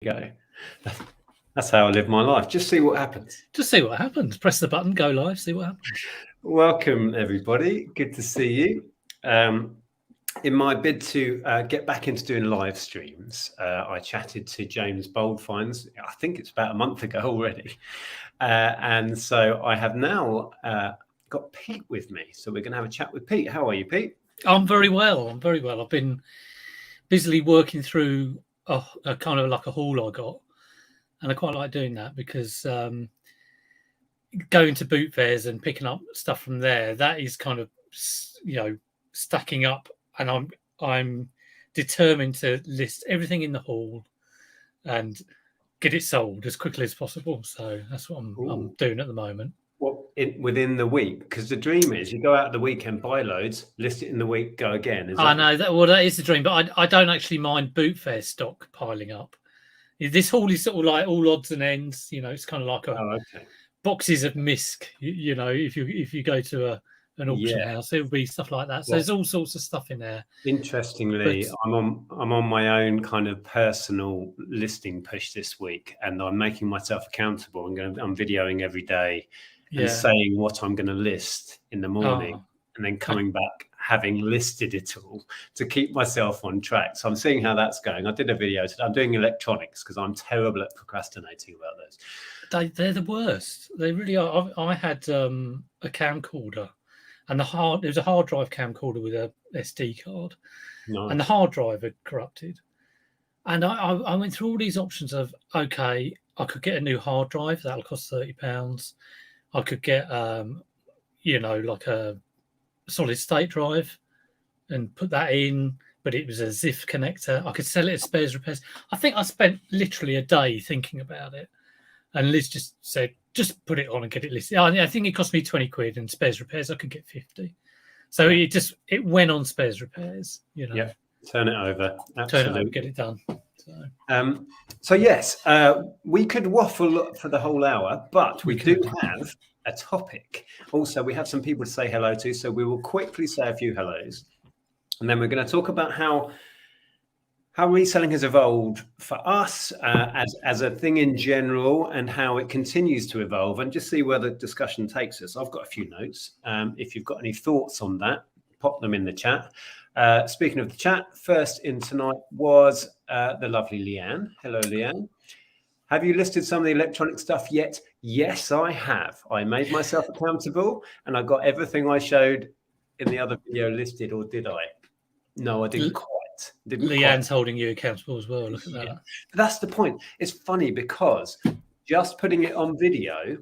Go. That's how I live my life. Just see what happens. Just see what happens. Press the button, go live, see what happens. Welcome, everybody. Good to see you. In my bid to get back into doing live streams, I chatted to James Boldfines, I think it's about a month ago already. And so I have now got Pete with me. So we're going to have a chat with Pete. How are you, Pete? I'm very well. I've been busily working through a kind of like a haul I got. And I quite like doing that because going to boot fairs and picking up stuff from there, that is kind of, stacking up. And I'm determined to list everything in the haul and get it sold as quickly as possible. So that's what I'm doing at the moment. Within the week? Because the dream is you go out the weekend, buy loads, list it in the week, go again. I know that is the dream, but I don't actually mind boot fair stock piling up. This haul is sort of like all odds and ends. It's kind of like boxes of misc. If you go to an auction house, it would be stuff like that. So there's all sorts of stuff in there. Interestingly, I'm on my own kind of personal listing push this week, and I'm making myself accountable. I'm videoing every day and saying what I'm going to list in the morning, and then coming back having listed it all to keep myself on track. So I'm seeing how that's going. I did a video today. I'm doing electronics because I'm terrible at procrastinating about those. They're the worst. They really are. I had a camcorder, and there was a hard drive camcorder with a SD card, and the hard drive had corrupted. And I went through all these options of, okay, I could get a new hard drive. That'll cost £30. I could get, like a solid state drive and put that in, but it was a ZIF connector. I could sell it as spares repairs. I think I spent literally a day thinking about it. And Liz just said, just put it on and get it listed. I think it cost me 20 quid, and spares repairs, I could get 50. So it went on spares repairs, Yeah, turn it over. Absolutely. Turn it over, get it done. So yes, we could waffle for the whole hour, but we do have a topic. Also, we have some people to say hello to, so we will quickly say a few hellos. And then we're going to talk about how reselling has evolved for us as a thing in general, and how it continues to evolve, and just see where the discussion takes us. I've got a few notes. If you've got any thoughts on that, pop them in the chat. Speaking of the chat, first in tonight was the lovely Leanne. Hello, Leanne. Have you listed some of the electronic stuff yet? Yes, I have. I made myself accountable, and I got everything I showed in the other video listed, or did I? No, I didn't quite. Leanne's holding you accountable as well. Look at that. Yeah. That's the point. It's funny because just putting it on video,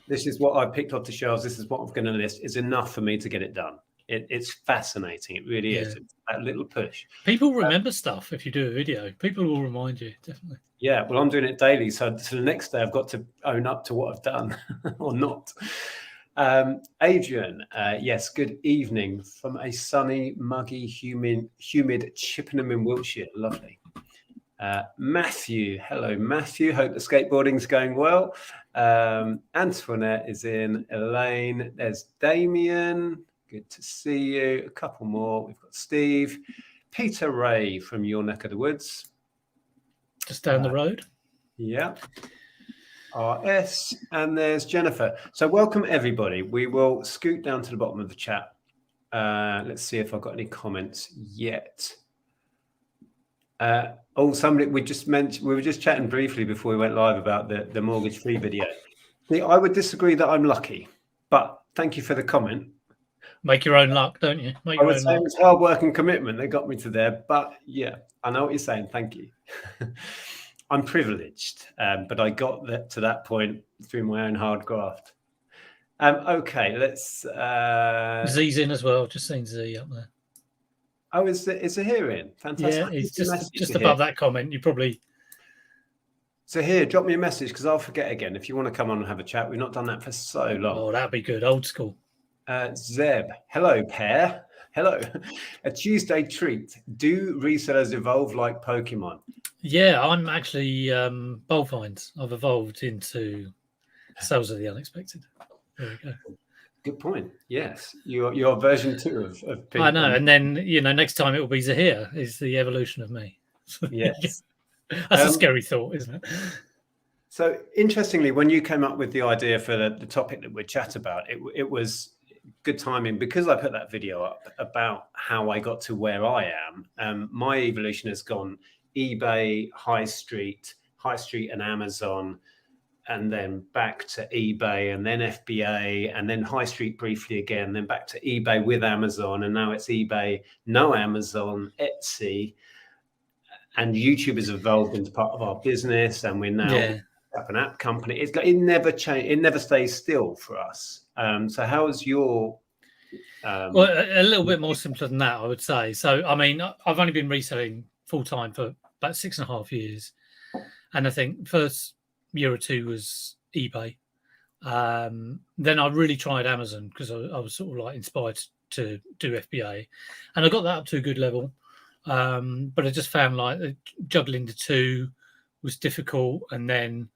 this is what I picked off the shelves, this is what I'm going to list, is enough for me to get it done. It's fascinating. It really is. It's that little push. People remember stuff if you do a video. People will remind you, definitely. Yeah, well, I'm doing it daily. So the next day I've got to own up to what I've done or not. Adrian, yes, good evening from a sunny, muggy, humid Chippenham in Wiltshire. Lovely. Matthew, hello, Matthew. Hope the skateboarding's going well. Antoinette is in. Elaine, there's Damien. Good to see you. A couple more. We've got Steve. Peter Ray from your neck of the woods. Just down the road. Yeah. RS, and there's Jennifer. So welcome everybody. We will scoot down to the bottom of the chat. Let's see if I've got any comments yet. Somebody we were just chatting briefly before we went live about the mortgage-free video. See, I would disagree that I'm lucky, but thank you for the comment. Make your own luck, don't you? I would say it was hard work and commitment that got me to there, but yeah, I know what you're saying. Thank you. I'm privileged, but I got to that point through my own hard graft. Okay, let's... Z's in as well. Just seen Z up there. Oh, is Zahir in? Fantastic. Yeah, it's just above that comment. You probably... Zahir, drop me a message because I'll forget again. If you want to come on and have a chat, we've not done that for so long. Oh, that'd be good. Old school. Zeb, hello, pair. Hello. A Tuesday treat. Do resellers evolve like Pokemon? Yeah, I'm actually Boldfines. I've evolved into sales of the unexpected. There we go. Good point. Yes, you're version 2 of people. I know, and then next time it will be Zahir. Is the evolution of me. Yes. That's a scary thought, isn't it? So interestingly, when you came up with the idea for the topic that we'd chat about, it was good timing because I put that video up about how I got to where I am. My evolution has gone eBay, high street and Amazon, and then back to eBay, and then FBA, and then high street briefly again, then back to eBay with Amazon, and now it's eBay, no Amazon, Etsy, and YouTube has evolved into part of our business, and we're now up an app company. It never changes. It never stays still for us. So how's your? Well, a little bit more simpler than that, I would say. So, I mean, I've only been reselling full time for about 6.5 years, and I think first year or two was eBay. Then I really tried Amazon because I was sort of like inspired to do FBA, and I got that up to a good level. But I just found like juggling the two was difficult, and then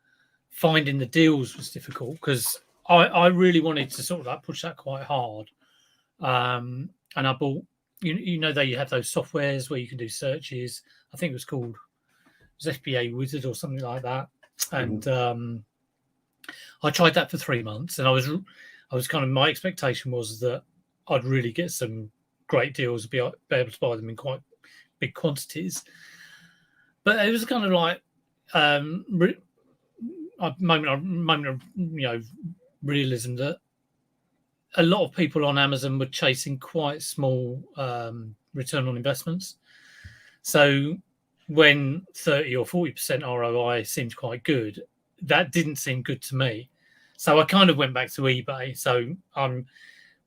finding the deals was difficult because I really wanted to sort of like push that quite hard. And I bought, you know, that you have those softwares where you can do searches. I think it was called FBA Wizard or something like that. And I tried that for 3 months, and I was kind of, my expectation was that I'd really get some great deals, be able to buy them in quite big quantities. But it was kind of like a moment of realism that a lot of people on Amazon were chasing quite small return on investments. So when 30 or 40% ROI seemed quite good, that didn't seem good to me. So I kind of went back to eBay. So I'm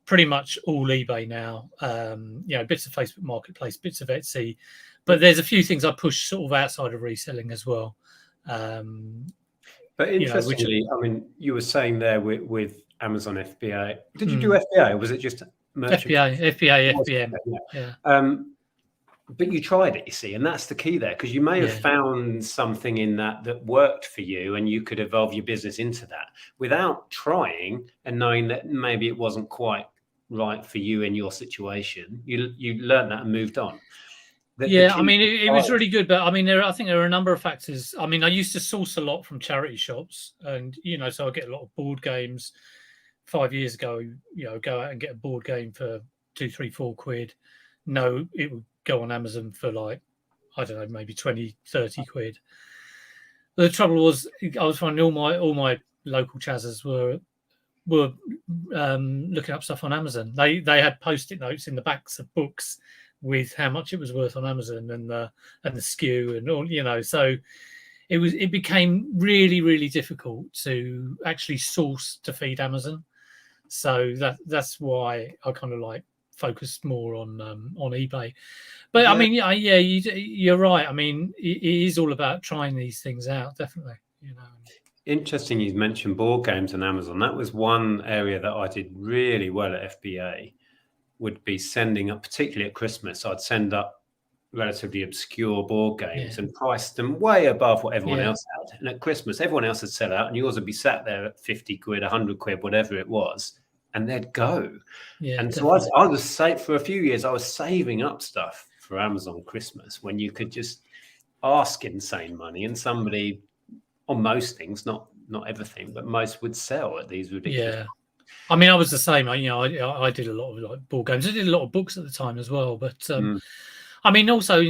pretty much all eBay now. Bits of Facebook Marketplace, bits of Etsy, but there's a few things I push sort of outside of reselling as well. But interestingly, I mean, you were saying there with Amazon FBA. Did you do FBA, or was it just merchant? FBA, FBM. Yeah. But you tried it, you see, and that's the key there, because you may have found something in that worked for you, and you could evolve your business into that without trying and knowing that maybe it wasn't quite right for you in your situation. You learned that and moved on. I mean, it was really good, but I mean, I think there are a number of factors. I mean, I used to source a lot from charity shops, and so I get a lot of board games. 5 years ago, go out and get a board game for 2, 3, 4 quid. No, it would go on Amazon for like, I don't know, maybe 20, 30 quid. The trouble was, I was finding all my local chazzers were looking up stuff on Amazon. They had post-it notes in the backs of books with how much it was worth on Amazon and the SKU and all, so it became really, really difficult to actually source to feed Amazon. So that's why I kind of like focused more on eBay. But I mean, you're right. I mean, it is all about trying these things out, definitely. Interesting you mentioned board games and Amazon. That was one area that I did really well at FBA, would be sending up, particularly at Christmas, I'd send up relatively obscure board games and price them way above what everyone else had. And at Christmas, everyone else had sell out, and yours would be sat there at 50 quid, 100 quid, whatever it was, and they'd go. And definitely. So I was saved for a few years. I was saving up stuff for Amazon Christmas when you could just ask insane money, and somebody on most things, not everything, but most would sell at these ridiculous. Yeah. I mean, I was the same. I did a lot of like board games. I did a lot of books at the time as well. But I mean, also,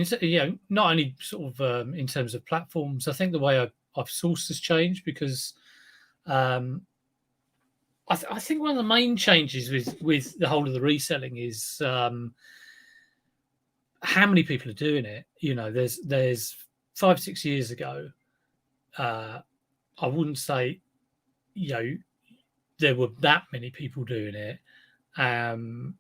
not only sort of in terms of platforms. I think the way I've sourced has changed because I think one of the main changes with the whole of the reselling is how many people are doing it. There's 5-6 years ago, I wouldn't say there were that many people doing it. And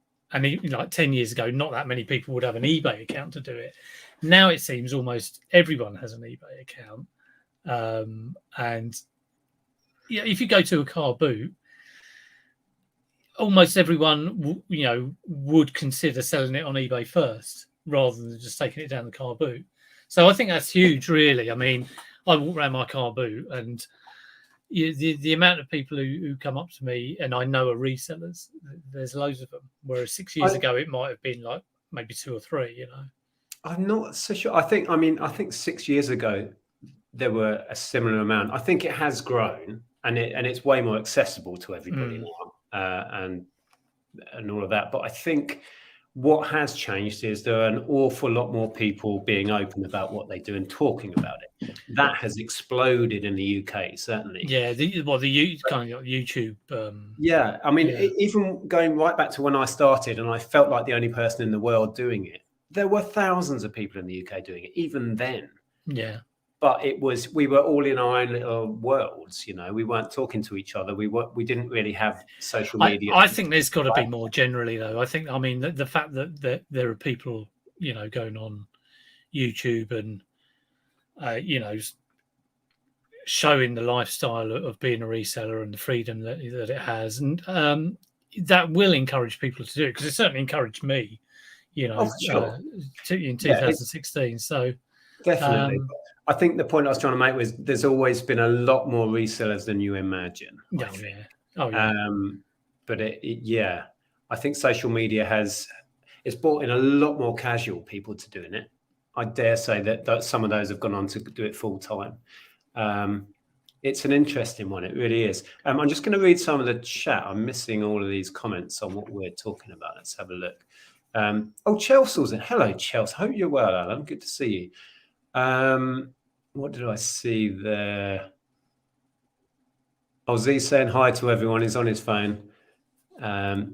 even like 10 years ago, not that many people would have an eBay account to do it. Now it seems almost everyone has an eBay account. And if you go to a car boot, almost everyone, would consider selling it on eBay first rather than just taking it down the car boot. So I think that's huge, really. I mean, I walk around my car boot and the amount of people who come up to me and I know are resellers, there's loads of them. Whereas 6 years ago, it might have been like maybe 2 or 3, I'm not so sure. I think 6 years ago, there were a similar amount. I think it has grown, and it's way more accessible to everybody now, and all of that. But I think what has changed is there are an awful lot more people being open about what they do and talking about it. That has exploded in the UK, certainly. Yeah, the kind of YouTube. Yeah, I mean, even going right back to when I started, and I felt like the only person in the world doing it. There were thousands of people in the UK doing it, even then. Yeah. But we were all in our own little worlds, we weren't talking to each other. We didn't really have social media. I think there's got to be more generally, though. I mean, the fact that there are people, going on YouTube and, showing the lifestyle of being a reseller and the freedom that it has. And that will encourage people to do it, because it certainly encouraged me, sure. In 2016. So definitely. I think the point I was trying to make was there's always been a lot more resellers than you imagine. Oh, yeah. But I think social media it's brought in a lot more casual people to doing it. I dare say that some of those have gone on to do it full time. It's an interesting one. It really is. I'm just going to read some of the chat. I'm missing all of these comments on what we're talking about. Let's have a look. Chelsea's in. Hello, Chelsea. Hope you're well, Alan. Good to see you. What did I see there? Z's saying hi to everyone. He's on his phone. To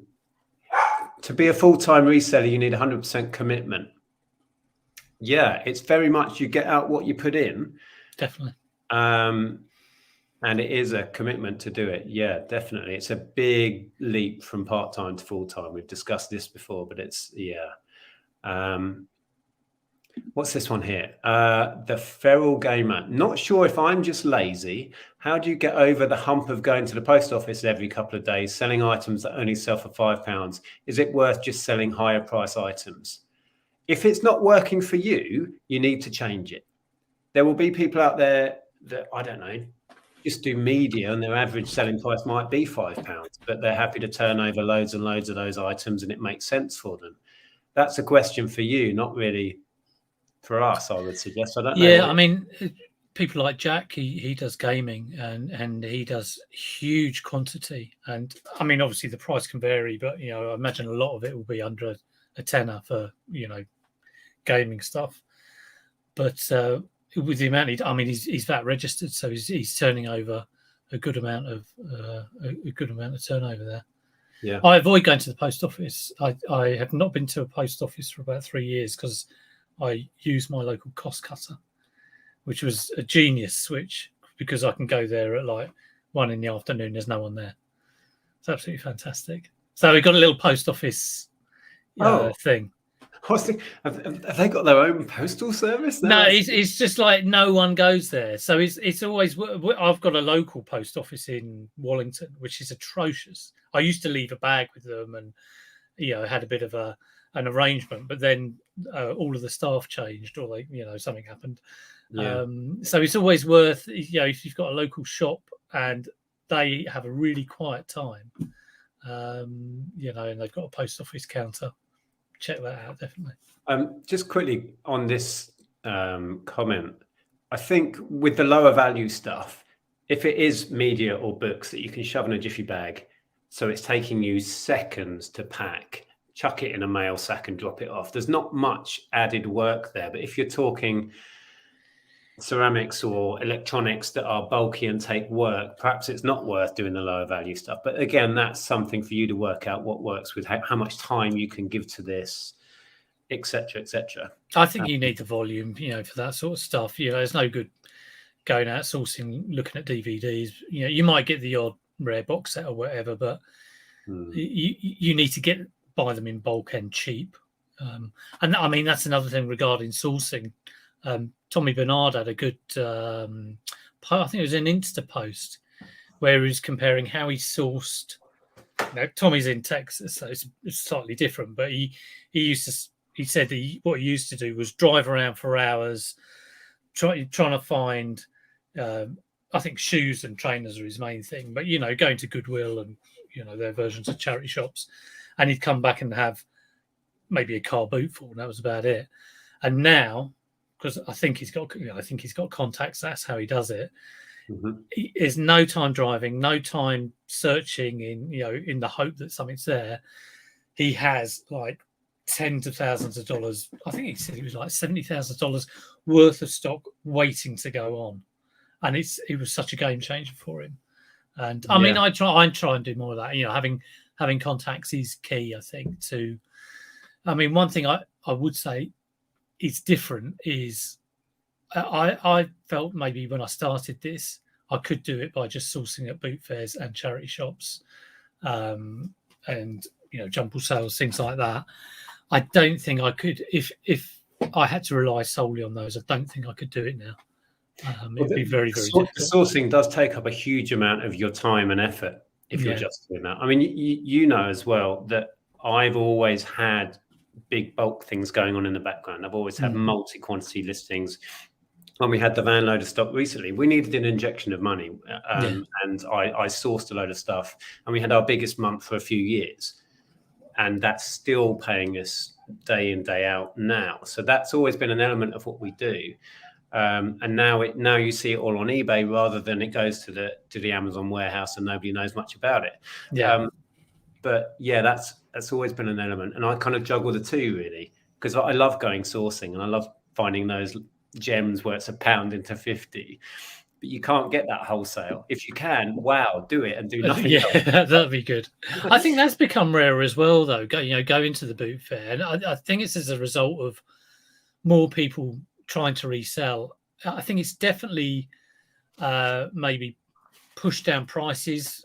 be a full-time reseller, you need 100% commitment. Yeah, it's very much you get out what you put in. Definitely. And it is a commitment to do it. Yeah, definitely. It's a big leap from part-time to full-time. We've discussed this before, but what's this one here? The Feral Gamer. Not sure if I'm just lazy. How do you get over the hump of going to the post office every couple of days, selling items that only sell for £5? Is it worth just selling higher price items? If it's not working for you, you need to change it. There will be people out there that, I don't know, just do media and their average selling price might be £5, but they're happy to turn over loads and loads of those items and it makes sense for them. That's a question for you, not really for us, I would suggest. I don't know. Yeah, I mean, people like Jack, he does gaming and he does huge quantity. And I mean, obviously the price can vary, but I imagine a lot of it will be under a tenner for gaming stuff. But with the amount, he's VAT registered, so he's turning over a good amount of turnover there. Yeah, I avoid going to the post office. I have not been to a post office for about 3 years because I use my local cost cutter, which was a genius switch because I can go there at like 1 PM. There's no one there. It's absolutely fantastic. So we've got a little post office thing. I was thinking, have they got their own postal service now? No, it's just like no one goes there. So it's always. I've got a local post office in Wallington, which is atrocious. I used to leave a bag with them, and had a bit of an arrangement, but then all of the staff changed, or something happened. Yeah. So it's always worth if you've got a local shop and they have a really quiet time, and they've got a post office counter. Check that out, definitely. Just quickly on this comment, I think with the lower value stuff, if it is media or books that you can shove in a jiffy bag, so it's taking you seconds to pack, chuck it in a mail sack and drop it off, there's not much added work there. But if you're talking ceramics or electronics that are bulky and take work, perhaps it's not worth doing the lower value stuff. But again, that's something for you to work out what works with how much time you can give to this, etc., etc. I think you need the volume, for that sort of stuff. There's no good going out sourcing, looking at DVDs. You might get the odd rare box set or whatever, but you need to buy them in bulk and cheap. And I mean, that's another thing regarding sourcing. Tommy Bernard had a good, I think it was an Insta post where he was comparing how he sourced. Tommy's in Texas, so it's slightly different. But he said what he used to do was drive around for hours, trying to find. I think shoes and trainers are his main thing, but going to Goodwill and their versions of charity shops, and he'd come back and have maybe a car boot full, and that was about it. And now, because I think he's got contacts. That's how he does it. Mm-hmm. Is no time driving, no time searching in the hope that something's there. He has like tens of thousands of dollars. I think he said it was like $70,000 worth of stock waiting to go on, and it was such a game changer for him. And I mean, I try and do more of that. Having contacts is key, I think. One thing I would say is different is I felt maybe when I started this, I could do it by just sourcing at boot fairs and charity shops, and jumble sales, things like that. I don't think I could if I had to rely solely on those. I don't think I could do it now. It'd be very, very difficult. Sourcing does take up a huge amount of your time and effort if you're just doing that. I mean, you know as well that I've always had big bulk things going on in the background. I've always had multi-quantity listings. When we had the van load of stock recently, we needed an injection of money, and I sourced a load of stuff, and we had our biggest month for a few years, and that's still paying us day in, day out now. So that's always been an element of what we do. And now you see it all on eBay rather than it goes to the Amazon warehouse and nobody knows much about it. But yeah, that's always been an element, and I kind of juggle the two really, because I love going sourcing and I love finding those gems where it's £1 into 50. But you can't get that wholesale. If you can, wow, do it and do nothing else. That'd be good. I think that's become rarer as well, though. Go into the boot fair, and I think it's as a result of more people trying to resell. I think it's definitely maybe pushed down prices,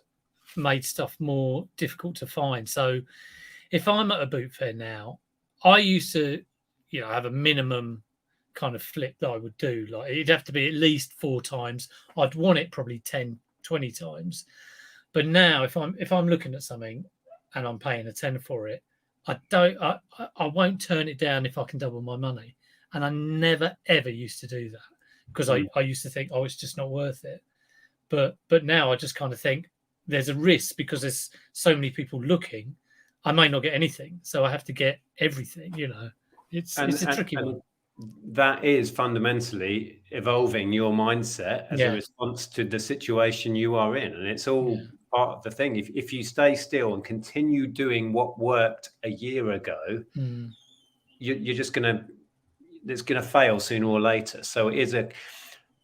made stuff more difficult to find. So if I'm at a boot fair now, I used to, have a minimum kind of flip that I would do. Like it'd have to be at least 4 times. I'd want it probably 10, 20 times. But now if I'm looking at something and I'm paying a tenner for it, I won't turn it down if I can double my money. And I never ever used to do that because I used to think, it's just not worth it. But now I just kind of think there's a risk because there's so many people looking. I may not get anything, so I have to get everything. It's a tricky one. That is fundamentally evolving your mindset as a response to the situation you are in, and it's all part of the thing. If you stay still and continue doing what worked a year ago, you're just it's going to fail sooner or later. So it is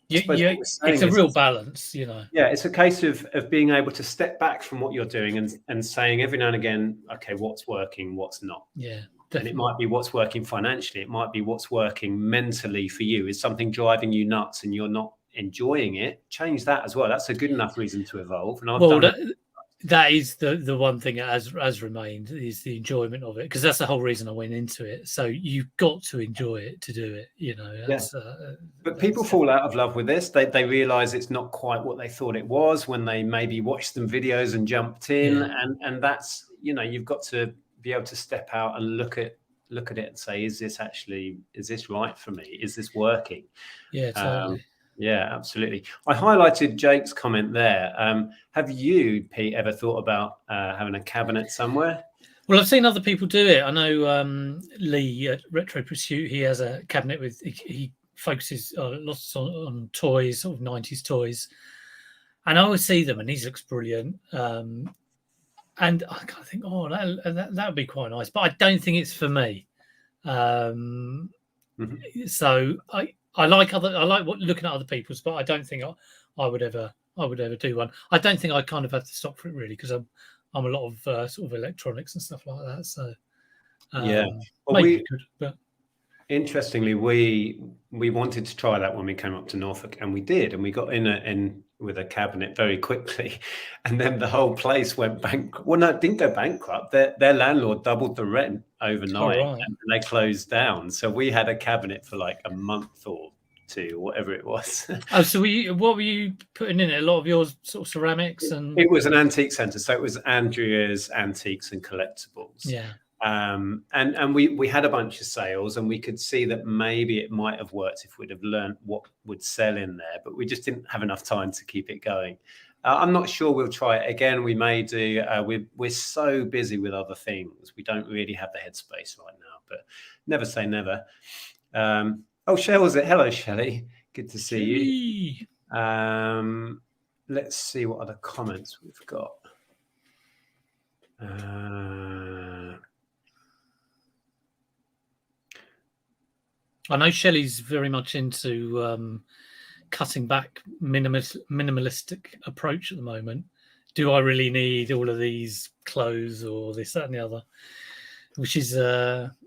it's a real balance, Yeah, it's a case of being able to step back from what you're doing and saying every now and again, okay, what's working, what's not. Yeah. Definitely. And it might be what's working financially. It might be what's working mentally for you. Is something driving you nuts and you're not enjoying it? Change that as well. That's a good enough reason to evolve. And that is the one thing that has remained is the enjoyment of it, because that's the whole reason I went into it. So you've got to enjoy it to do it. But people fall out of love with this. They realize it's not quite what they thought it was when they maybe watched some videos and jumped in. And that's, you've got to be able to step out and look at it and say, is this right for me? Is this working? Yeah, totally. Yeah, absolutely. I highlighted Jake's comment there. Have you, Pete, ever thought about having a cabinet somewhere? Well, I've seen other people do it. I know Lee at Retro Pursuit, he has a cabinet with, he focuses lots on toys, sort of 90s toys. And I always see them and these looks brilliant. And I kind of think, that would be quite nice. But I don't think it's for me. So I like looking at other people's, but I don't think I would ever do one. I don't think I kind of have the stock for it really, because I'm a lot of sort of electronics and stuff like that. So well, interestingly, we wanted to try that when we came up to Norfolk, and we did, and we got in with a cabinet very quickly, and then the whole place went bankrupt. Well, no, it didn't go bankrupt. Their landlord doubled the rent overnight, and they closed down. So we had a cabinet for like a month or 2, whatever it was. So what were you putting in it? A lot of yours sort of ceramics, and it was an antique centre, so it was Andrea's Antiques and Collectibles. Yeah. And we had a bunch of sales, and we could see that maybe it might have worked if we'd have learned what would sell in there, but we just didn't have enough time to keep it going. I'm not sure we'll try it again. We may do. We're so busy with other things, we don't really have the headspace right now. But never say never. Oh, Shell's it. Hello, Shelley. Good to see you. Let's see what other comments we've got. I know Shelley's very much into cutting back minimalistic approach at the moment. Do I really need all of these clothes or this, that, and the other? Which is,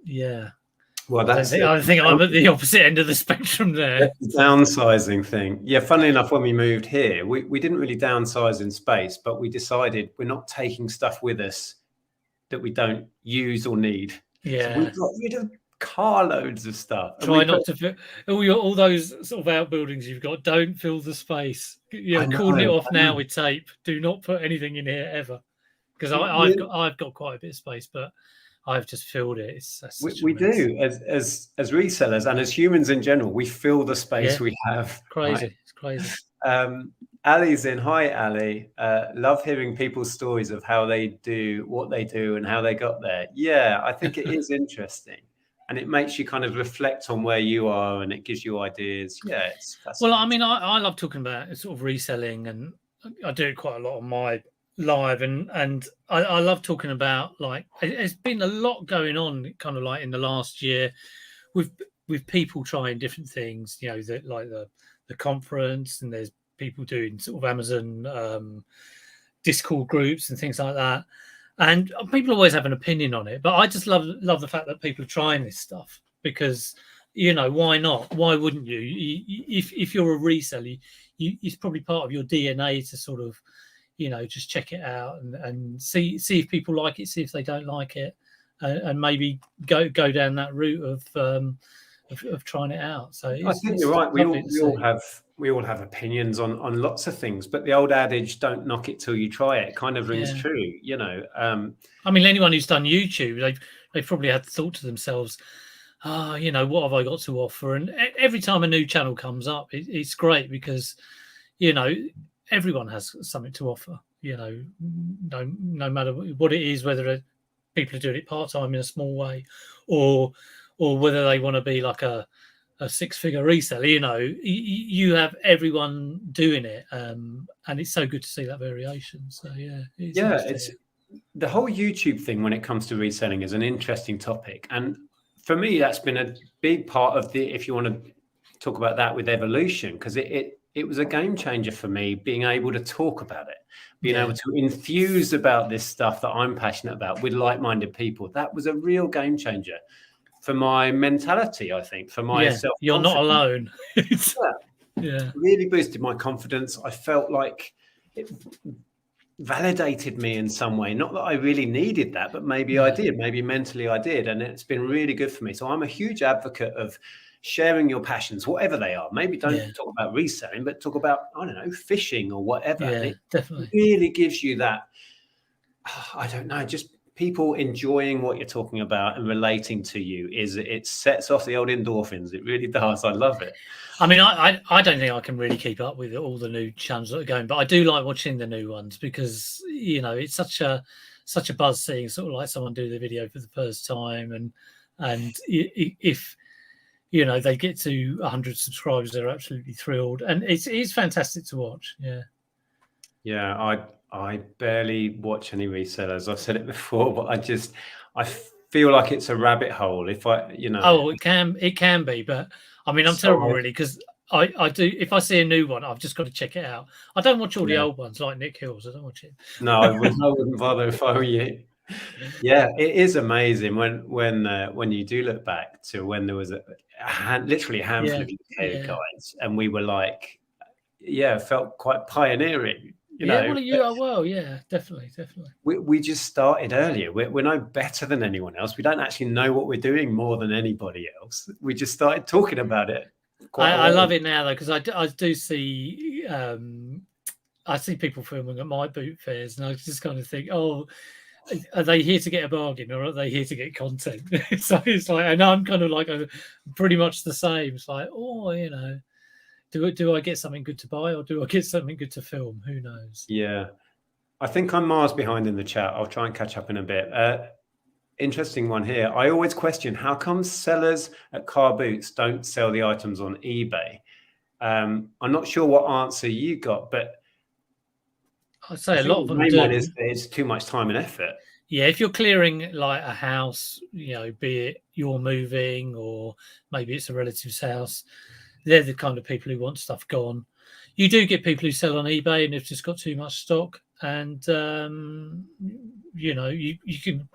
yeah. Well, I think I'm at the opposite end of the spectrum there. The downsizing thing. Yeah, funnily enough, when we moved here, we didn't really downsize in space, but we decided we're not taking stuff with us that we don't use or need. Yeah. So we got rid of carloads of stuff. Try not to fill all those sort of outbuildings you've got. Don't fill the space. Cordon it off now with tape. Do not put anything in here ever, because I've got quite a bit of space, but I've just filled it. We do as resellers and as humans in general. We fill the space we have. Crazy, right? It's crazy. Ali's in. Hi, Ali. Love hearing people's stories of how they do what they do and how they got there. Yeah, I think it is interesting. And it makes you kind of reflect on where you are, and it gives you ideas. Yeah, it's fascinating. Well, I mean, I love talking about sort of reselling, and I do it quite a lot on my live, and I love talking about, like, there's been a lot going on, kind of like in the last year, with people trying different things. You know, like the conference, and there's people doing sort of Amazon Discord groups and things like that. And people always have an opinion on it, but I just love the fact that people are trying this stuff, because, you know, why not? Why wouldn't you? If you're a reseller, it's probably part of your DNA to sort of, you know, just check it out and see if people like it, see if they don't like it, and maybe go down that route of trying it out. So I think you're right. We all have opinions on lots of things, but the old adage, don't knock it till you try it, kind of rings true, you know. I mean, anyone who's done YouTube, they've probably had thought to themselves, you know, what have I got to offer? And every time a new channel comes up, it's great, because, you know, everyone has something to offer, you know, no matter what it is, whether people are doing it part-time in a small way, or whether they want to be like a six-figure reseller. You know, you have everyone doing it, and it's so good to see that variation. So it's the whole YouTube thing when it comes to reselling is an interesting topic, and for me that's been a big part of the, if you want to talk about that, with evolution, because it was a game changer for me, being able to talk about it, being able to enthuse about this stuff that I'm passionate about with like-minded people. That was a real game changer for my mentality, I think, for my self-confidence. You're not alone. Really boosted my confidence. I felt like it validated me in some way. Not that I really needed that, but maybe I did. Maybe mentally I did. And it's been really good for me. So I'm a huge advocate of sharing your passions, whatever they are. Maybe don't talk about reselling, but talk about, I don't know, fishing or whatever. Yeah, it definitely really gives you that, I don't know, just people enjoying what you're talking about and relating to you. It sets off the old endorphins. It really does. I love it. I mean, I don't think I can really keep up with all the new channels that are going, but I do like watching the new ones, because, you know, it's such a buzz seeing sort of like someone do the video for the first time, and if, you know, they get to 100 subscribers, they're absolutely thrilled, and it's fantastic to watch. I barely watch any resellers. I've said it before, but I feel like it's a rabbit hole. If I, you know, it can be, but I mean, I'm terrible really, because I do, if I see a new one, I've just got to check it out. I don't watch all the old ones like Nick Hills. I don't watch it. No, I wouldn't bother if I were you. Yeah, it is amazing when you do look back to when there was literally a handful of UK guys, and we were like, felt quite pioneering. You know, definitely. We just started earlier. We're no better than anyone else. We don't actually know what we're doing more than anybody else. We just started talking about it. I love it now, though, because I do see I see people filming at my boot fairs, and I just kind of think, oh, are they here to get a bargain, or are they here to get content? So it's like, and I'm kind of like pretty much the same. It's like, oh, you know, do I get something good to buy, or do I get something good to film? Who knows? Yeah, I think I'm miles behind in the chat. I'll try and catch up in a bit. interesting one here. I always question how come sellers at car boots don't sell the items on eBay. I'm not sure what answer you got, but I'd say I a think lot of the them main do. one is it's too much time and effort. Yeah, if you're clearing like a house, be it you're moving or maybe it's a relative's house, they're the kind of people who want stuff gone. You do get people who sell on eBay and they've just got too much stock, and you can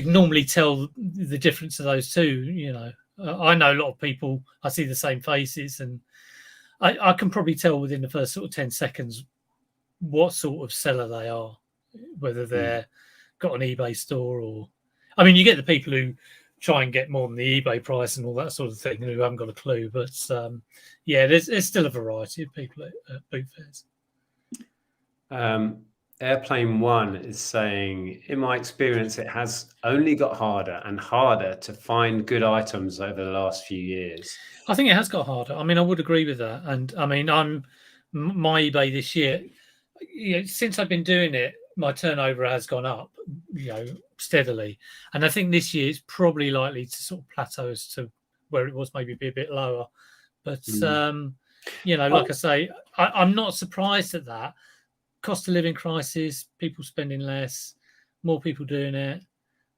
normally tell the difference of those two. I know a lot of people. I see the same faces, and I can probably tell within the first sort of 10 seconds what sort of seller they are, whether they're got an eBay store or, I mean, you get the people who try and get more than the eBay price and all that sort of thing who haven't got a clue. But there's still a variety of people at boot fairs. Airplane One is saying, in my experience, it has only got harder and harder to find good items over the last few years. I think it has got harder. I mean, I would agree with that. And I mean, my eBay this year, since I've been doing it, my turnover has gone up, steadily. And I think this year it's probably likely to sort of plateau as to where it was, maybe be a bit lower. But, like I say, I'm not surprised at that. Cost of living crisis, people spending less, more people doing it.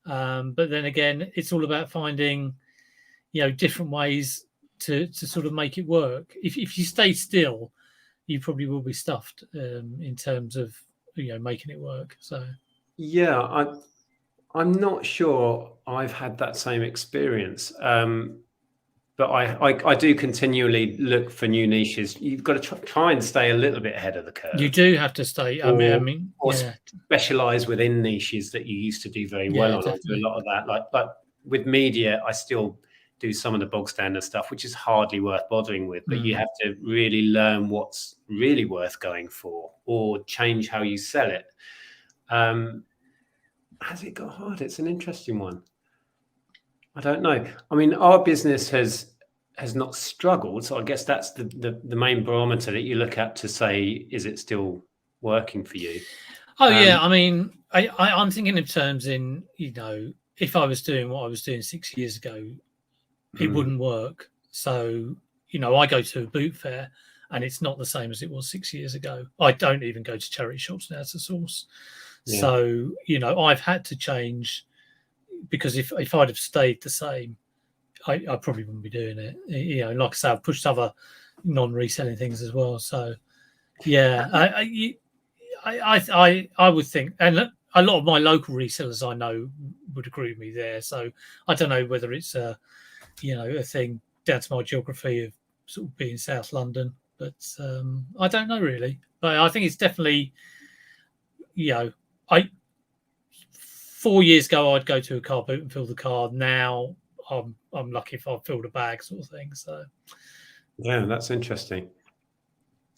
But then again, it's all about finding, different ways to sort of make it work. If you stay still, you probably will be stuffed in terms of making it work. So yeah, I'm not sure I've had that same experience, but I do continually look for new niches. You've got to try and stay a little bit ahead of the curve. You do have to stay. Or specialize within niches that you used to do very well on. I do a lot of that. Like with media, I still do some of the bog standard stuff, which is hardly worth bothering with, but you have to really learn what's really worth going for or change how you sell it. Has it got hard? It's an interesting one. I don't know. I mean, our business has not struggled, so I guess that's the main barometer that you look at to say, is it still working for you? I mean, I'm thinking in terms if I was doing what I was doing 6 years ago, it wouldn't work. So, I go to a boot fair and it's not the same as it was 6 years ago. I don't even go to charity shops now to source. Yeah. So, I've had to change, because if I'd have stayed the same, I probably wouldn't be doing it. Like I say, I've pushed other non-reselling things as well. So, yeah, I would think, and a lot of my local resellers I know would agree with me there. So I don't know whether it's a thing down to my geography of sort of being South London, but I don't know really. But I think it's definitely, 4 years ago I'd go to a car boot and fill the car. Now I'm lucky if I've filled a bag, sort of thing. So yeah, that's interesting.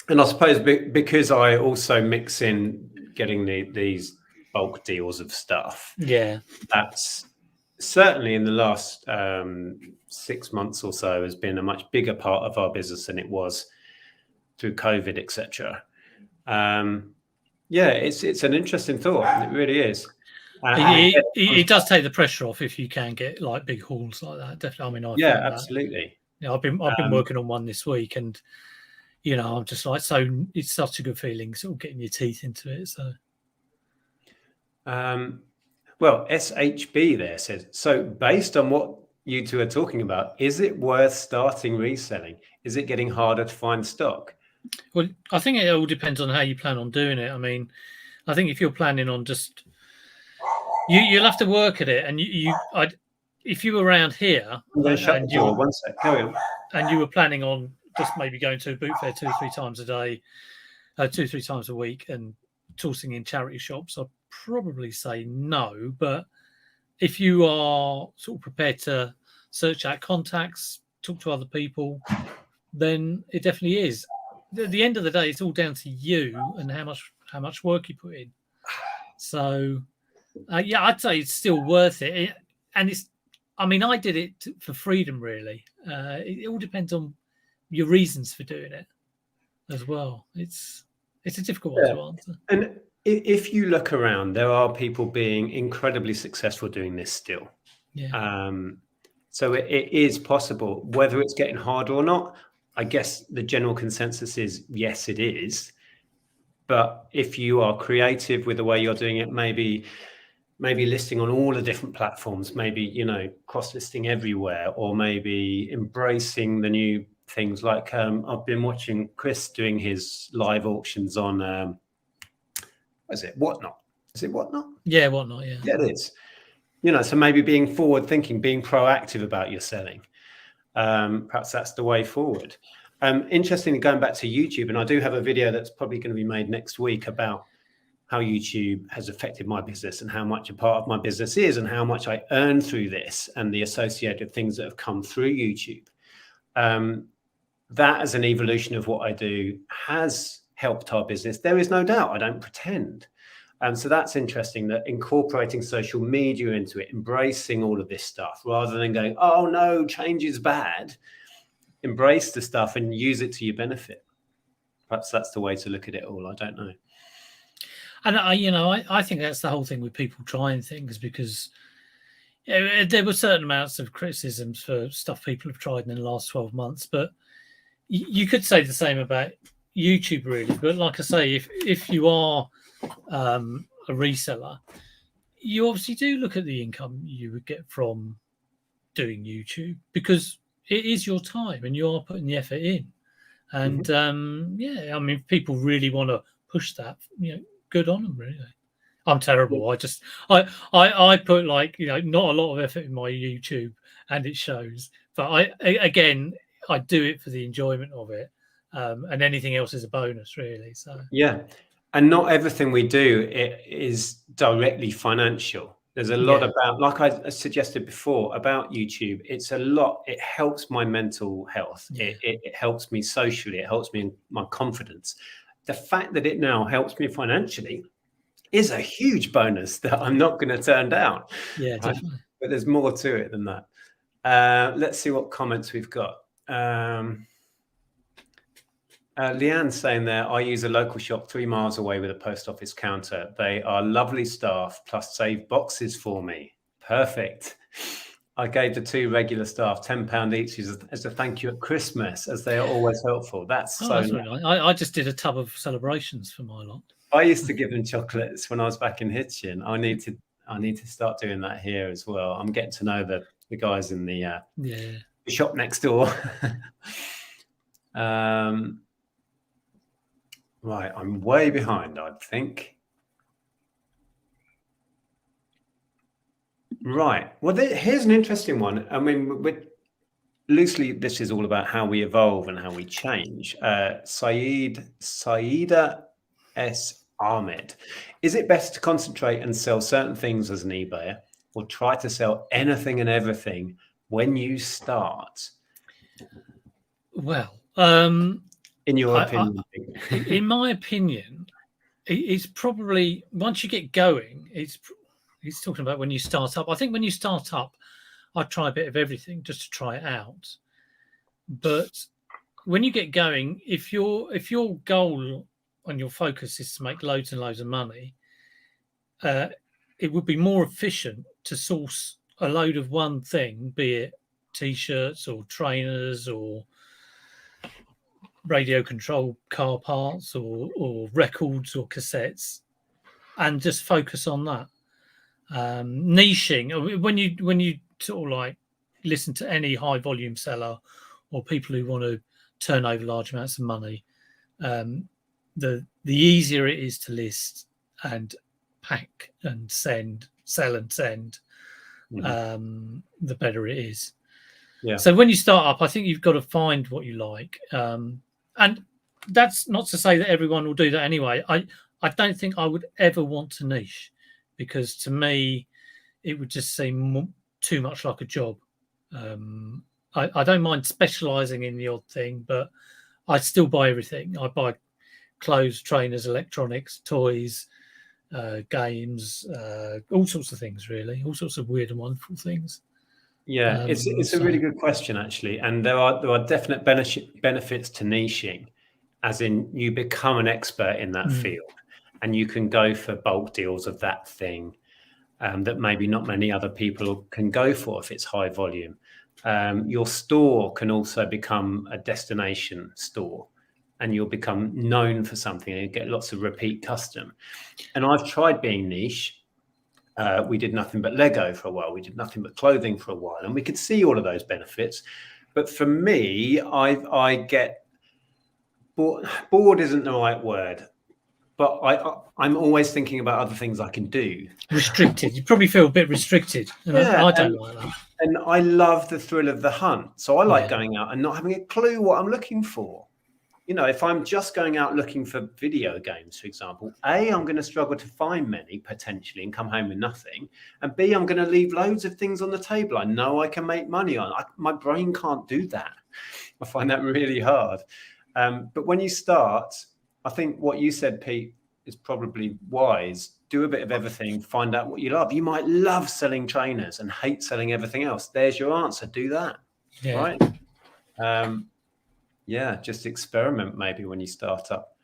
And I suppose because I also mix in getting these bulk deals of stuff. Yeah, that's certainly in the last 6 months or so has been a much bigger part of our business than it was through COVID, etc. It's an interesting thought. It really is. It does take the pressure off if you can get like big hauls like that. Definitely. I mean, absolutely. I've been working on one this week, and I'm just like, so it's such a good feeling, sort of getting your teeth into it. So, well, SHB there says, so based on what you two are talking about, is it worth starting reselling? Is it getting harder to find stock? Well, I think it all depends on how you plan on doing it. I mean, I think if you're planning on just you'll have to work at it, and if you were around here, one sec, carry on, and you were planning on just maybe going to a boot fair 2 or 3 times a day, 2 or 3 times a week, and sourcing in charity shops, I'd probably say no. But if you are sort of prepared to search out contacts, talk to other people, then it definitely is. At the end of the day, it's all down to you and how much work you put in. So, I'd say it's still worth it. And I did it for freedom, really. It all depends on your reasons for doing it as well. It's a difficult one to answer. And If you look around, there are people being incredibly successful doing this still. Yeah. So it is possible. Whether it's getting harder or not, I guess the general consensus is yes, it is. But if you are creative with the way you're doing it, maybe listing on all the different platforms, maybe, cross listing everywhere, or maybe embracing the new things like I've been watching Chris doing his live auctions on what is it, Whatnot? Is it Whatnot? Yeah, Whatnot, yeah. Yeah, it is. So maybe being forward thinking, being proactive about your selling. Perhaps that's the way forward. Interestingly, going back to YouTube, and I do have a video that's probably going to be made next week about how YouTube has affected my business and how much a part of my business is and how much I earn through this and the associated things that have come through YouTube. That as an evolution of what I do has helped our business. There is no doubt. I don't pretend. So that's interesting, that incorporating social media into it, embracing all of this stuff rather than going, oh no, change is bad. Embrace the stuff and use it to your benefit. Perhaps that's the way to look at it all. I don't know. And I think that's the whole thing with people trying things, because there were certain amounts of criticisms for stuff people have tried in the last 12 months, but you could say the same about YouTube, really. But like I say, if you are a reseller, you obviously do look at the income you would get from doing YouTube, because it is your time and you are putting the effort in. And if people really want to push that, good on them, really. I'm terrible. I put not a lot of effort in my YouTube, and it shows. But I do it for the enjoyment of it, and anything else is a bonus, really. So yeah, and not everything we do is directly financial. There's a lot about, like I suggested before, about YouTube. It's a lot. It helps my mental health. Yeah. It helps me socially. It helps me in my confidence. The fact that it now helps me financially is a huge bonus that I'm not going to turn down. Yeah, definitely. But there's more to it than that. Let's see what comments we've got. Leanne's saying there, I use a local shop 3 miles away with a post office counter. They are lovely staff, plus save boxes for me. Perfect. I gave the 2 regular staff £10 each as a thank you at Christmas, as they are always helpful. That's so nice. Really nice. I just did a tub of celebrations for my lot. I used to give them chocolates when I was back in Hitchin. I need to start doing that here as well. I'm getting to know the guys in the shop next door. Right, I'm way behind, I think. Right. Well, here's an interesting one. I mean, loosely, this is all about how we evolve and how we change. Saida S. Ahmed. Is it best to concentrate and sell certain things as an eBayer, or try to sell anything and everything when you start? Well, in your opinion? In my opinion, it's probably, once you get going, he's talking about when you start up. I think when you start up, I'd try a bit of everything just to try it out. But when you get going, if your goal and your focus is to make loads and loads of money, it would be more efficient to source a load of one thing, be it T-shirts or trainers or radio control car parts or records or cassettes, and just focus on that. Niching, when you sort of like listen to any high volume seller or people who want to turn over large amounts of money, the easier it is to list and pack and sell and send, the better it is. Yeah. So when you start up, I think you've got to find what you like. And that's not to say that everyone will do that anyway. I don't think I would ever want to niche, because to me, it would just seem too much like a job. I don't mind specialising in the odd thing, but I still buy everything. I buy clothes, trainers, electronics, toys, games, all sorts of things, really. All sorts of weird and wonderful things. Yeah, it's a really good question, actually. And there are definite benefits to niching, as in you become an expert in that field. and you can go for bulk deals of that thing that maybe not many other people can go for if it's high volume. Your store can also become a destination store, and you'll become known for something and you get lots of repeat custom. And I've tried being niche. We did nothing but Lego for a while. We did nothing but clothing for a while, and we could see all of those benefits. But for me, I get bored. Bored isn't the right word, but I'm always thinking about other things I can do. Restricted. You probably feel a bit restricted. Yeah, I don't like that. And I love the thrill of the hunt. So I like going out and not having a clue what I'm looking for. You know, if I'm just going out looking for video games, for example, A, I'm going to struggle to find many potentially and come home with nothing. And B, I'm going to leave loads of things on the table I know I can make money on. My brain can't do that. I find that really hard. But when you start, I think what you said, Pete, is probably wise. Do a bit of everything, find out what you love. You might love selling trainers and hate selling everything else. There's your answer. Do that. Yeah. Right? Yeah, just experiment maybe when you start up.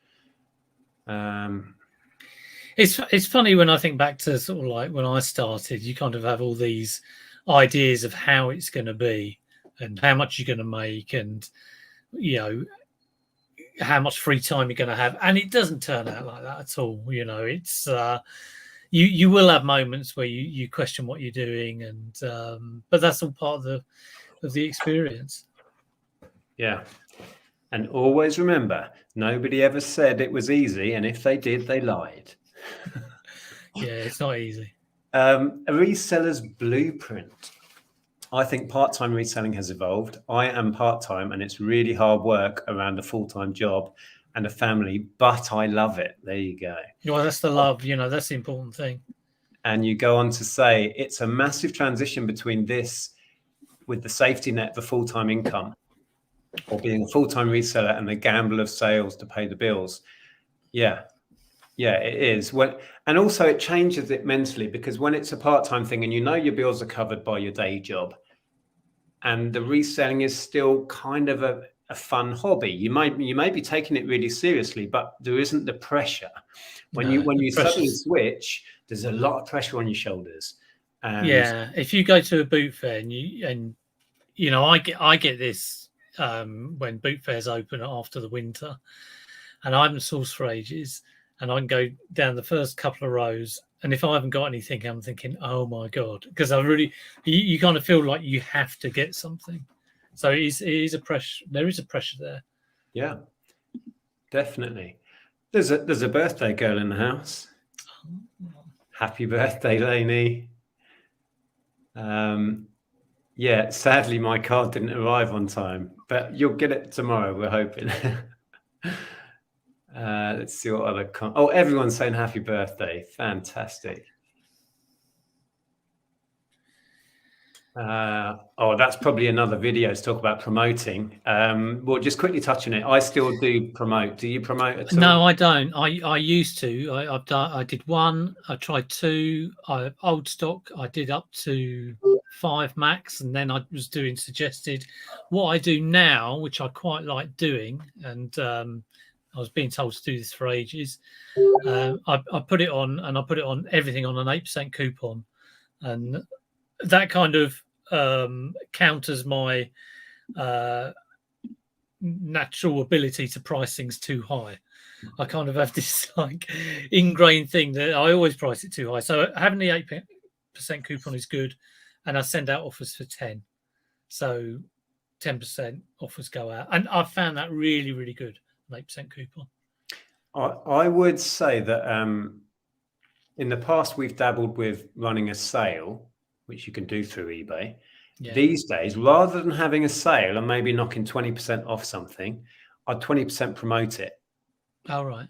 It's funny when I think back to sort of like when I started, you kind of have all these ideas of how it's going to be and how much you're going to make and, you know, how much free time you're going to have. And it doesn't turn out like that at all. You know, it's you will have moments where you question what you're doing, and but that's all part of the experience. Yeah. And always remember, nobody ever said it was easy. And if they did, they lied. Yeah, it's not easy. A reseller's blueprint. I think part-time reselling has evolved. I am part-time and it's really hard work around a full-time job and a family, but I love it. There you go. Well, that's the love, you know, that's the important thing. And you go on to say it's a massive transition between this with the safety net of a full-time income or being a full-time reseller and the gamble of sales to pay the bills. Yeah, it is. And also it changes it mentally, because when it's a part-time thing and you know your bills are covered by your day job and the reselling is still kind of a fun hobby, you might be taking it really seriously, but there isn't the pressure. When you suddenly switch, there's a lot of pressure on your shoulders. Yeah, if you go to a boot fair and you know, I get this when boot fairs open after the winter, and I haven't sourced for ages, and I can go down the first couple of rows, and if I haven't got anything, I'm thinking, oh my god, because you kind of feel like you have to get something. So it is a pressure. There is a pressure there. Yeah, definitely. There's a birthday girl in the house. Happy birthday, Lainey. Yeah, sadly, my card didn't arrive on time, but you'll get it tomorrow, we're hoping. Let's see what other... everyone's saying happy birthday. Fantastic. That's probably another video to talk about promoting. We'll just quickly touch on it. I still do promote. Do you promote at all? No, I don't. I used to. I did one. I tried two. Old stock. I did up to 5 max, and then I was doing suggested. What I do now, which I quite like doing, and I was being told to do this for ages. I put it on, and I put it on everything on an 8% coupon, and that kind of counters my natural ability to price things too high. I kind of have this like ingrained thing that I always price it too high. So having the 8% coupon is good, and I send out offers for 10. So 10% offers go out, and I've found that really, really good. An 8% coupon. I would say that in the past we've dabbled with running a sale, which you can do through eBay. Yeah. These days, rather than having a sale and maybe knocking 20% off something, I'd 20% promote it. Oh, right.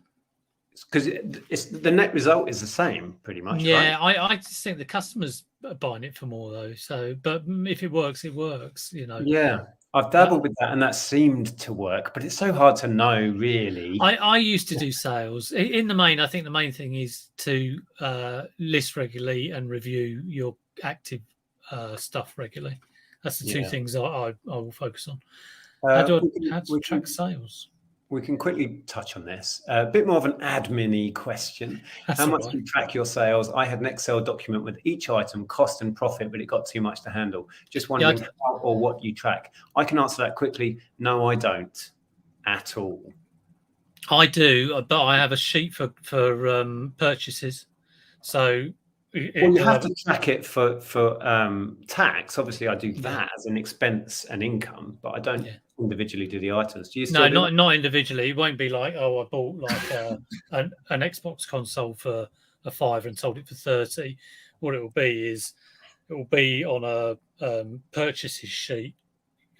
Because it's the net result is the same, pretty much. Yeah, right? I just think the customers are buying it for more though. So, but if it works, it works. You know. Yeah, I've dabbled with that, and that seemed to work, but it's so hard to know, really. I used to do sales. In the main, I think the main thing is to list regularly and review your active stuff regularly. That's the two things I will focus on. How to track sales? we can quickly touch on this. A bit more of an admin-y question. That's How much right. do you track your sales? I had an Excel document with each item, cost and profit, but it got too much to handle. Just wondering how or what you track. I can answer that quickly. No, I don't at all. I do, but I have a sheet for purchases. So well, you have to track it for tax. Obviously, I do that as an expense and income, but I don't individually do the items. Do you still do not individually. It won't be like, oh, I bought like an Xbox console for a £5 and sold it for 30. What it will be is it will be on a purchases sheet,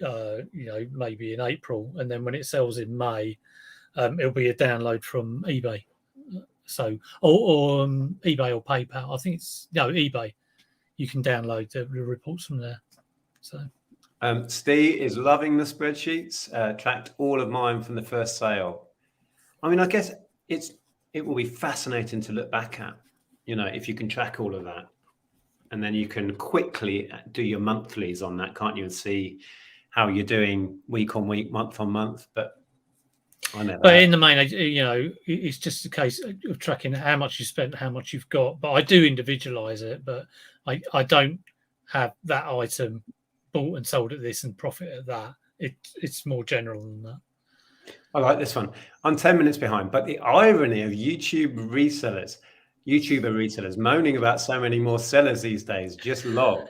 maybe in April, and then when it sells in May, it'll be a download from eBay. So, or eBay or PayPal. I think it's eBay. You can download the reports from there. So, Steve is loving the spreadsheets. Tracked all of mine from the first sale. I mean, I guess it will be fascinating to look back at. If you can track all of that, and then you can quickly do your monthlies on that, can't you? And see how you're doing week on week, month on month. But in the main, it's just a case of tracking how much you spent, how much you've got. But I do individualize it, but I don't have that item bought and sold at this and profit at that. It's more general than that. I like this one. I'm 10 minutes behind, but the irony of YouTuber resellers moaning about so many more sellers these days, just lol.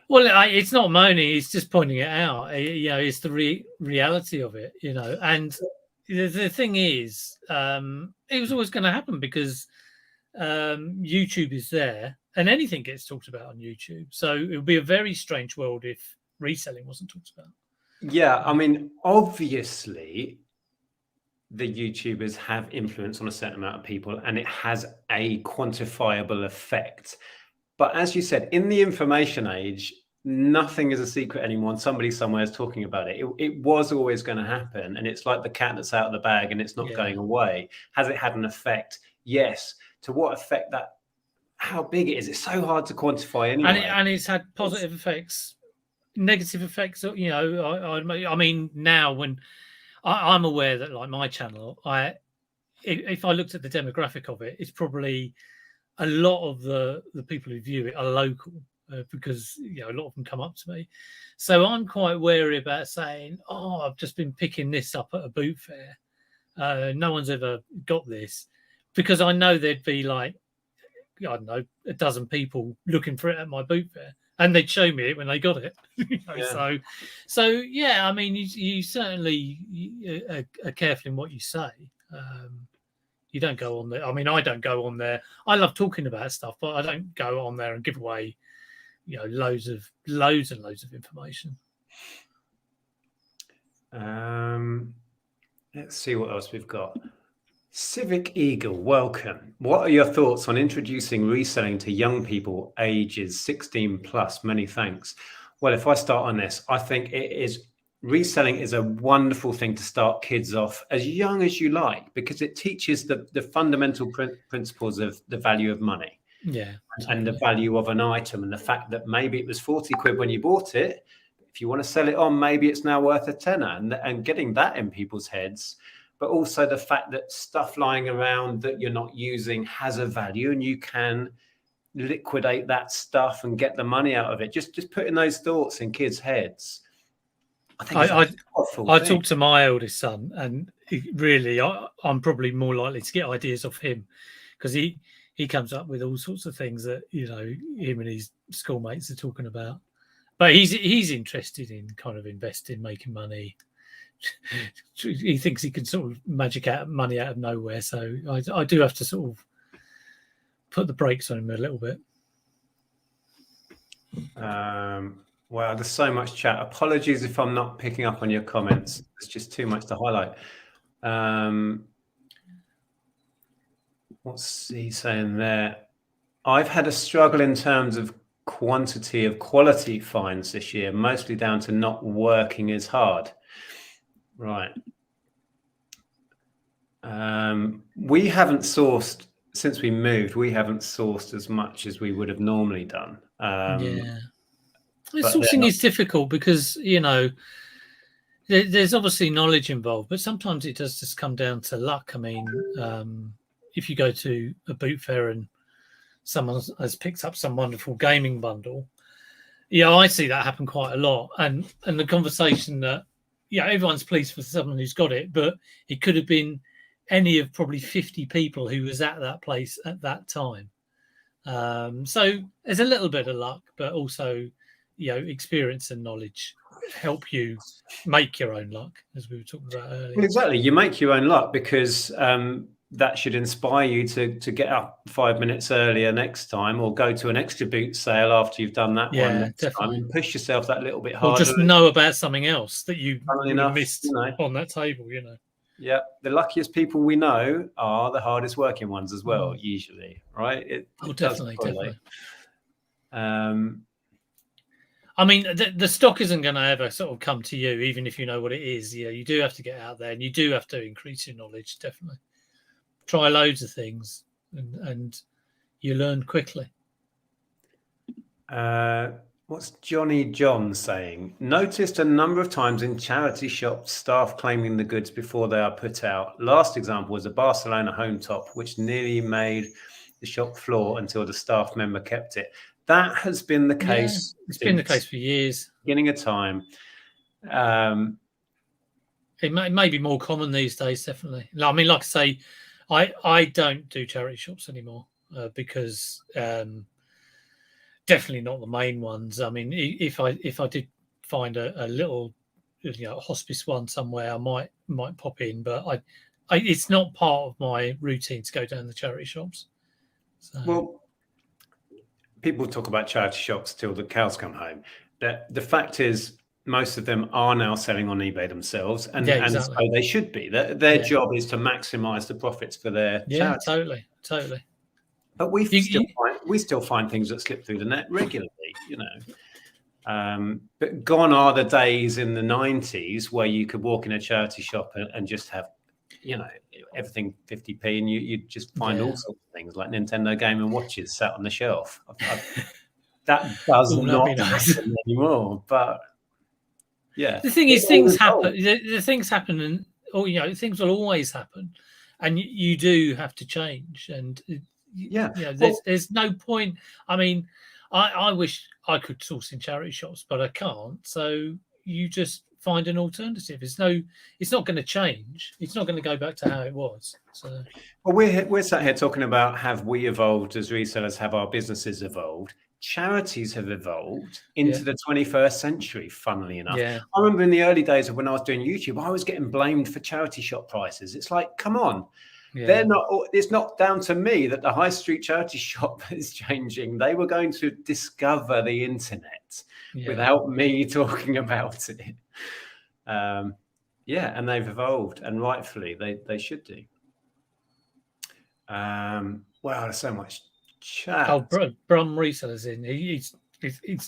Well, it's not moaning; it's just pointing it out. It's the reality of it. And the thing is, it was always going to happen because YouTube is there, and anything gets talked about on YouTube. So it would be a very strange world if reselling wasn't talked about. Yeah, I mean, obviously, the YouTubers have influence on a certain amount of people, and it has a quantifiable effect. But as you said, in the information age, nothing is a secret anymore, and somebody somewhere is talking about it. It was always going to happen, and it's like the cat that's out of the bag, and it's not going away. Has it had an effect? Yes. To what effect? How big it is? It's so hard to quantify anyway. And it's had positive effects, negative effects. I mean, now when I'm aware that, like, my channel, if I looked at the demographic of it, it's probably a lot of the people who view it are local. Because a lot of them come up to me, so I'm quite wary about saying, "Oh, I've just been picking this up at a boot fair. No one's ever got this," because I know there'd be like, I don't know, a dozen people looking for it at my boot fair, and they'd show me it when they got it. So yeah, I mean, you certainly are careful in what you say. You don't go on there. I mean, I don't go on there. I love talking about stuff, but I don't go on there and give away loads and loads of information. Let's see what else we've got. Civic Eagle, welcome. What are your thoughts on introducing reselling to young people ages 16 plus? Many thanks. Well, if I start on this, I think reselling is a wonderful thing to start kids off as young as you like, because it teaches the fundamental principles of the value of money. Yeah. And the value of an item, and the fact that maybe it was 40 quid when you bought it. If you want to sell it on, maybe it's now worth a tenner, and getting that in people's heads. But also the fact that stuff lying around that you're not using has a value, and you can liquidate that stuff and get the money out of it. Just putting those thoughts in kids' heads. I talked to my eldest son, and really, I'm probably more likely to get ideas off him, because he comes up with all sorts of things that him and his schoolmates are talking about. But he's interested in kind of investing, making money. He thinks he can sort of magic out money out of nowhere. So I do have to sort of put the brakes on him a little bit. Wow, there's so much chat. Apologies if I'm not picking up on your comments. There's just too much to highlight. What's he saying there? I've had a struggle in terms of quantity of quality finds this year, mostly down to not working as hard. Right. We haven't sourced since we moved. We haven't sourced as much as we would have normally done. Sourcing is difficult because There's obviously knowledge involved, but sometimes it does just come down to luck. I mean, if you go to a boot fair and someone has picked up some wonderful gaming bundle, I see that happen quite a lot. And the conversation that, everyone's pleased for someone who's got it, but it could have been any of probably 50 people who was at that place at that time. So there's a little bit of luck, but also, experience and knowledge help you make your own luck, as we were talking about earlier. Well, exactly. You make your own luck because that should inspire you to get up 5 minutes earlier next time, or go to an extra boot sale after you've done that one next time, and push yourself that little bit harder. Or just know about something else that you would have missed on that table, Yeah, the luckiest people we know are the hardest working ones as well, usually, right? Definitely. I mean, the stock isn't going to ever sort of come to you, even if you know what it is. You do have to get out there, and you do have to increase your knowledge. Definitely, try loads of things, and you learn quickly. What's Johnny John saying? Noticed a number of times in charity shops, staff claiming the goods before they are put out. Last example was a Barcelona home top, which nearly made the shop floor until the staff member kept it. That has been the case. It's been the case for years. Beginning of time. It may be more common these days, definitely. I mean, like I say, I don't do charity shops anymore because definitely not the main ones. I mean, if I did find a little, hospice one somewhere, I might pop in, but it's not part of my routine to go down the charity shops. So. Well, people talk about charity shops till the cows come home. The fact is, most of them are now selling on eBay themselves, and so they should be. Their job is to maximize the profits for their charity. Totally. But we still find things that slip through the net regularly, But gone are the days in the 90s where you could walk in a charity shop and just have, everything 50p, and you just find all sorts of things like Nintendo Game and Watches sat on the shelf. That does not happen anymore. But yeah, the thing is, things happen. The things happen, and things will always happen, and you do have to change. And there's no point. I mean, I wish I could source in charity shops, but I can't. So you just find an alternative. It's not going to change. It's not going to go back to how it was. So, well, we're sat here talking about, have we evolved as resellers? Have our businesses evolved? Charities have evolved into the 21st century, funnily enough. I remember in the early days of when I was doing YouTube, I was getting blamed for charity shop prices. It's like, come on. They're not. It's not down to me that the high street charity shop is changing. They were going to discover the internet without me talking about it. And they've evolved, and rightfully they should do. Wow, there's so much chat. Oh, Brum Resellers in. He's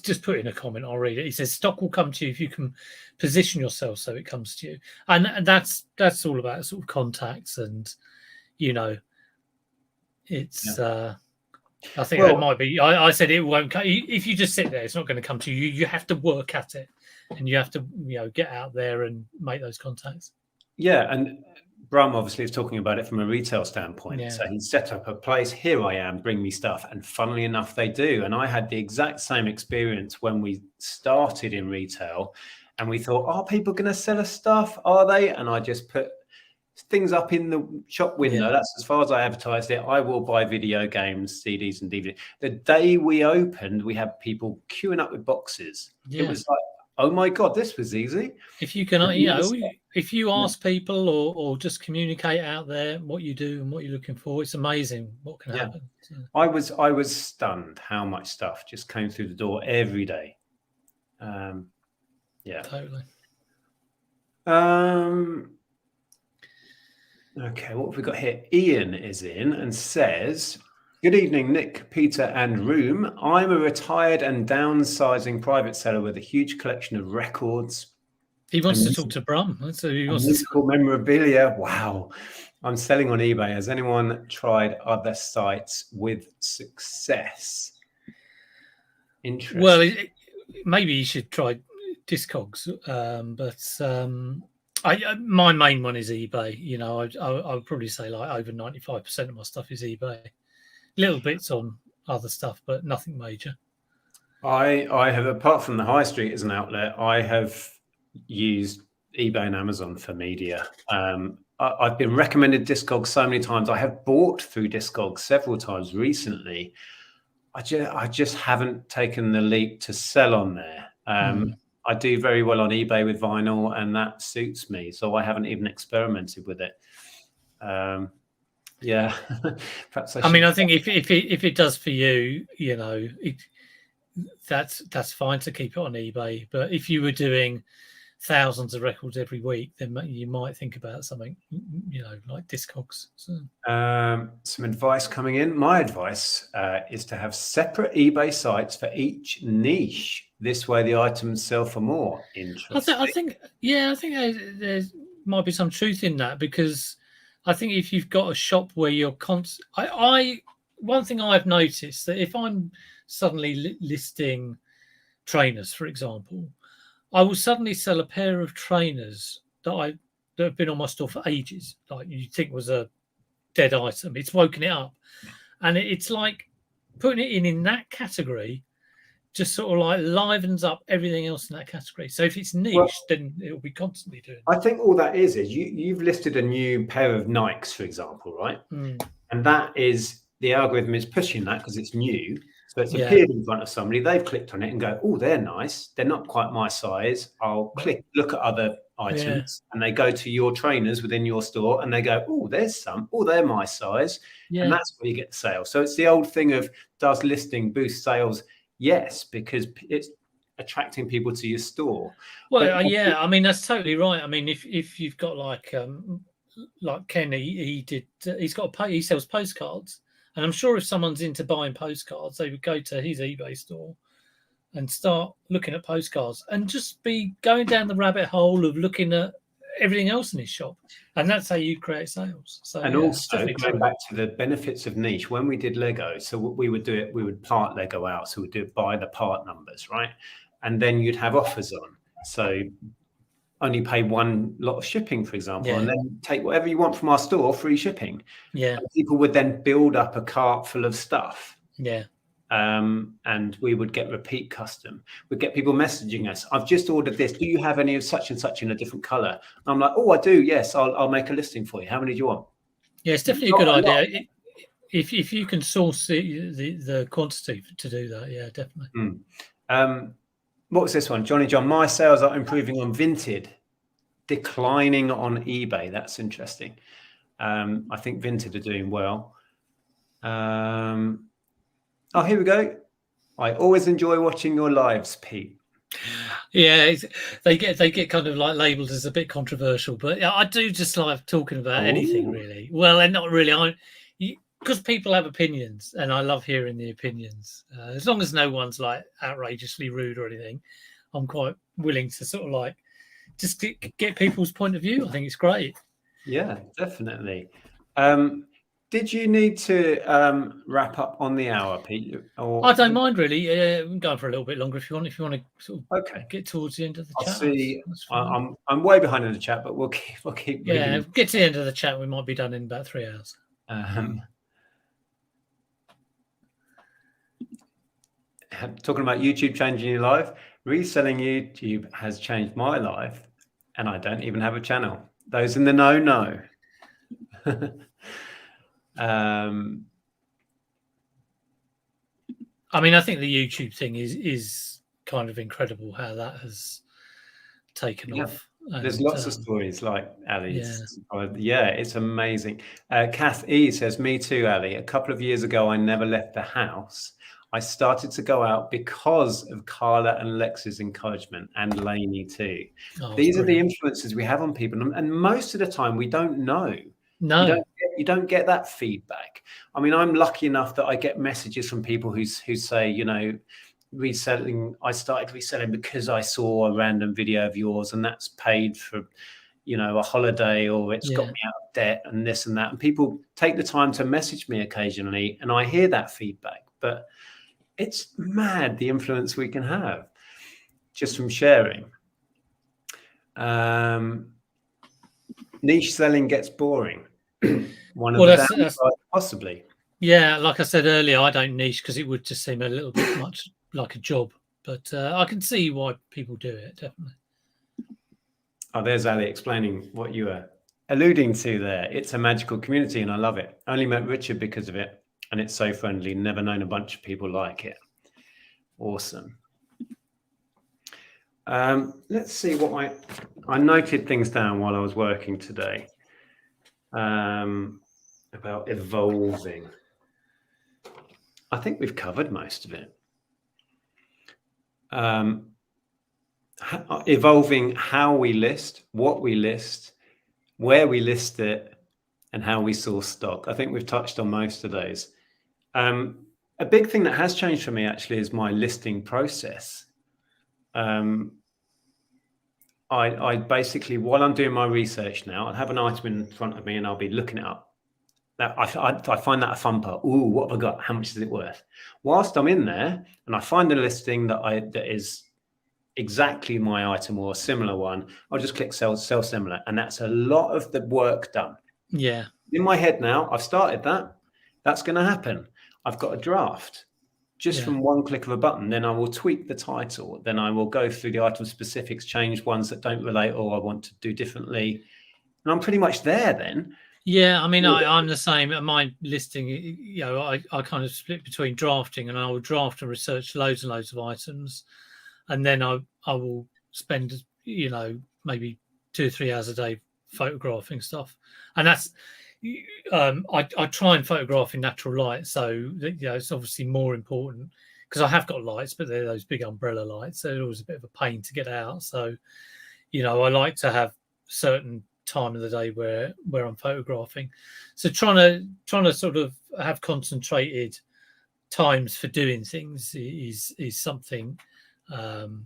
just put in a comment. I'll read it. He says, "Stock will come to you if you can position yourself so it comes to you," and that's all about sort of contacts and. It's I think it might be. I said it won't come. If you just sit there, it's not going to come to you. You have to work at it, and you have to get out there and make those contacts. Yeah, and Brum obviously is talking about it from a retail standpoint. So he set up a place. Here I am, bring me stuff, and funnily enough, they do. And I had the exact same experience when we started in retail, and we thought, are people going to sell us stuff? Are they? And I just put things up in the shop window. That's as far as I advertised it. I will buy video games, CDs and DVDs. The day we opened, we had people queuing up with boxes. It was like, oh my God, this was easy. If you can, if you ask people or just communicate out there what you do and what you're looking for, it's amazing what can happen. So. I was stunned how much stuff just came through the door every day. Totally. Okay, what have we got here? Ian is in and says, good evening, Nick, Peter and Room. I'm a retired and downsizing private seller with a huge collection of records. He wants to talk to Brum. So he wants musical memorabilia. Wow. I'm selling on eBay. Has anyone tried other sites with success? Interesting. Well, maybe you should try Discogs, but my main one is eBay. You know, I would probably say like over 95% of my stuff is eBay. Little bits on other stuff, but nothing major. I have, apart from the high street as an outlet, I have used eBay and Amazon for media. I've been recommended Discogs so many times. I have bought through Discogs several times recently. I just haven't taken the leap to sell on there. I do very well on eBay with vinyl, and that suits me. So I haven't even experimented with it. Yeah, perhaps I mean, I think if it does for you, you know, that's fine to keep it on eBay. But if you were doing thousands of records every week, then you might think about something, you know, like Discogs. So. Some advice coming in. My advice is to have separate eBay sites for each niche. This way, the items sell for more. Interesting. I think there might be some truth in that, because I think if you've got a shop where you're one thing I've noticed, that if I'm suddenly listing trainers, for example, I will suddenly sell a pair of trainers that have been on my store for ages, like you think was a dead item. It's woken it up, and it's like putting it in that category just sort of like livens up everything else in that category. So if it's niche, then it'll be constantly doing. I think all that is you've listed a new pair of Nikes, for example, right? And that is, the algorithm is pushing that because it's new. So it's appeared in front of somebody, they've clicked on it and go, oh, they're nice. They're not quite my size. I'll look at other items, and they go to your trainers within your store and they go, oh, there's some. Oh, they're my size. And that's where you get the sale. So it's the old thing of, does listing boost sales? Yes, because it's attracting people to your store. Well, I mean, that's totally right. I mean, if you've got like Ken, he sells postcards. And I'm sure if someone's into buying postcards, they would go to his eBay store and start looking at postcards and just be going down the rabbit hole of looking at everything else in his shop. And that's how you create sales. So, and also going back to the benefits of niche, when we did Lego, so what we would do it, we would part Lego out. So we'd do it by the part numbers, right? And then you'd have offers on. So only pay one lot of shipping, for example, and then take whatever you want from our store, free shipping. And people would then build up a cart full of stuff. And we would get repeat custom. We'd get people messaging us, I've just ordered this. Do you have any of such and such in a different color? And I'm like, oh, I do. Yes, I'll make a listing for you. How many do you want? Yeah, it's definitely a good idea. If you can source the quantity to do that, definitely. What was this one? Johnny John, my sales are improving on Vinted, declining on eBay. That's interesting. I think Vinted are doing well. Oh, here we go. I always enjoy watching your lives, Pete. Yeah, they get kind of like labelled as a bit controversial, but I do just like talking about anything really. Well, and not really. Because people have opinions, and I love hearing the opinions. As long as no one's like outrageously rude or anything, I'm quite willing to sort of like just get people's point of view. I think it's great. Yeah, definitely. Did you need to wrap up on the hour, Pete? Or... I don't mind really. I'm going for a little bit longer if you want. If you want to sort of get towards the end of the chat. See, I'm way behind in the chat, but we'll keep. Yeah, get to the end of the chat. We might be done in about 3 hours. Talking about YouTube changing your life, reselling YouTube has changed my life, and I don't even have a channel. Those in the know. I mean, I think the YouTube thing is kind of incredible how that has taken off. And, there's lots of stories like Ali's. Yeah, it's amazing. Kath E says, me too, Ali. A couple of years ago, I never left the house. I started to go out because of Carla and Lex's encouragement, and Lainey too. These are the influences we have on people. And most of the time we don't know. No. You don't get that feedback. I mean, I'm lucky enough that I get messages from people who say, you know, reselling. I started reselling because I saw a random video of yours, and that's paid for, you know, a holiday, or it's got me out of debt and this and that. And people take the time to message me occasionally, and I hear that feedback. But it's mad the influence we can have just from sharing. Niche selling gets boring. One of the downsides, possibly. Yeah, like I said earlier, I don't niche because it would just seem a little bit much like a job. But I can see why people do it, definitely. Oh, there's Ali explaining what you were alluding to there. It's a magical community and I love it. Only met Richard because of it. And it's so friendly. Never known a bunch of people like it. Awesome. Let's see what I noted things down while I was working today about evolving. I think we've covered most of it. Evolving how we list, what we list, where we list it, and how we source stock. I think we've touched on most of those. A big thing that has changed for me actually is my listing process. I basically, while I'm doing my research now, I'll have an item in front of me and I'll be looking it up. I find that a fun part. Ooh, what have I got? How much is it worth? Whilst I'm in there and I find a listing that is exactly my item or a similar one, I'll just click sell similar. And that's a lot of the work done. Yeah. In my head now, I've started that. That's going to happen. I've got a draft. Just from one click of a button, then I will tweak the title. Then I will go through the item specifics, change ones that don't relate or I want to do differently. And I'm pretty much there then. Yeah, I mean, I'm the same. My listing, you know, I kind of split between drafting and I will draft and research loads and loads of items. And then I will spend, you know, maybe 2 or 3 hours a day photographing stuff. And that's, I try and photograph in natural light. So, you know, it's obviously more important because I have got lights, but they're those big umbrella lights. So they're always a bit of a pain to get out. So, you know, I like to have certain time of the day where I'm photographing. So trying to sort of have concentrated times for doing things is something. Well,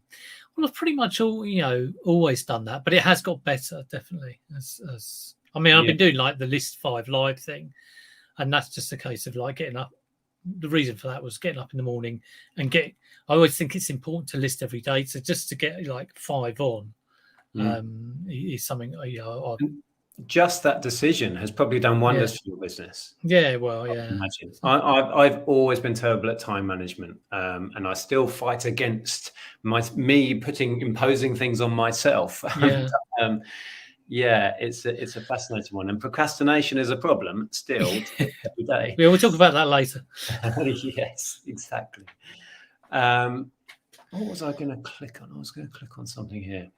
I've pretty much always done that, but it has got better, definitely. As I mean, I've been doing like the list 5 live thing, and that's just a case of like getting up. The reason for that was getting up in the morning and I always think it's important to list every day. So just to get like 5 on is something, you know, just that decision has probably done wonders for your business. Yeah, well, yeah. Imagine. I've always been terrible at time management, and I still fight against me imposing things on myself. Yeah. Yeah, it's a fascinating one, and procrastination is a problem still every day. Yeah, we'll talk about that later. Yes, exactly. What was I going to click on? I was going to click on something here.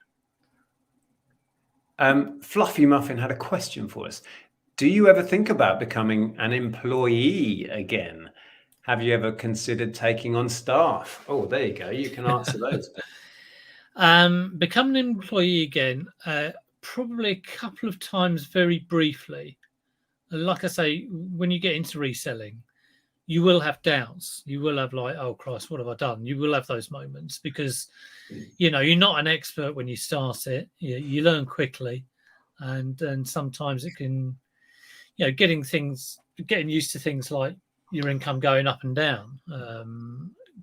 Fluffy Muffin had a question for us. Do you ever think about becoming an employee again? Have you ever considered taking on staff? Oh, there you go. You can answer those. Become an employee again, probably a couple of times very briefly. Like I say, when you get into reselling, you will have doubts. You will have like, oh Christ, what have I done? You will have those moments because, you know, you're not an expert when you start it. You learn quickly, and sometimes it can, you know, getting used to things like your income going up and down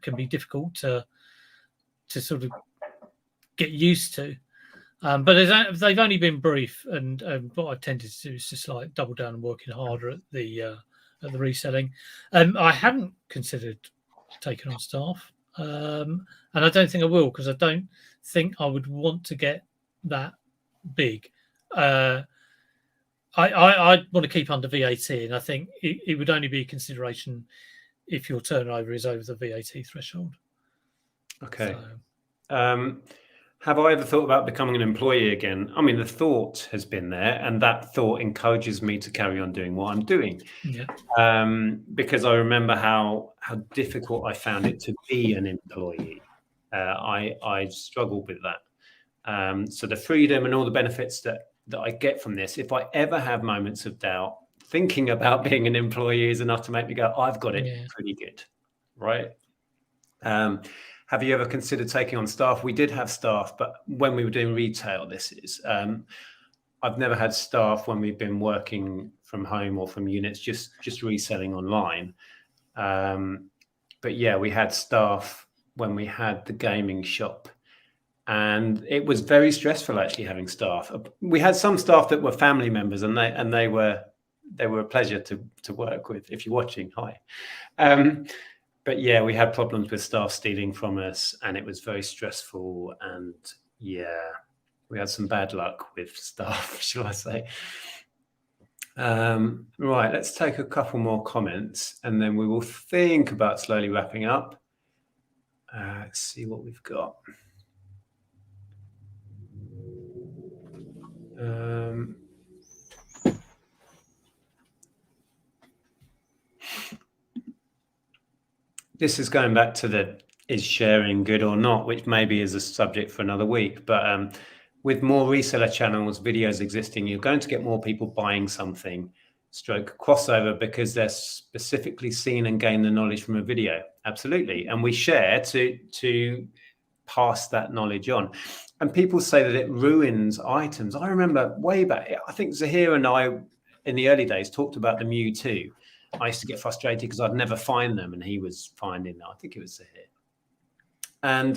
can be difficult to sort of get used to. But they've only been brief, and what I've tended to do is just like double down and working harder at the reselling. I haven't considered taking on staff, and I don't think I will because I don't think I would want to get that big. I want to keep under VAT, and I think it would only be a consideration if your turnover is over the VAT threshold. Okay. So. Have I ever thought about becoming an employee again? I mean, the thought has been there, and that thought encourages me to carry on doing what I'm doing. Yeah. Because I remember how difficult I found it to be an employee. I struggled with that. So the freedom and all the benefits that I get from this, if I ever have moments of doubt, thinking about being an employee is enough to make me go, I've got it pretty good, right? Have you ever considered taking on staff? We did have staff, but when we were doing retail, I've never had staff when we've been working from home or from units, just reselling online. But yeah, we had staff when we had the gaming shop And it was very stressful actually having staff. We had some staff that were family members, and they were a pleasure to work with. If you're watching, hi. But yeah, we had problems with staff stealing from us, and it was very stressful. And yeah, we had some bad luck with staff, shall I say. Right, let's take a couple more comments, and then we will think about slowly wrapping up. Let's see what we've got. This is going back to is sharing good or not, which maybe is a subject for another week. But with more reseller channels, videos existing, you're going to get more people buying something, stroke crossover, because they're specifically seen and gain the knowledge from a video. Absolutely. And we share to pass that knowledge on. And people say that it ruins items. I remember way back, I think Zahir and I, in the early days, talked about the Mewtwo. I used to get frustrated because I'd never find them, and he was finding them. I think it was Zahir. And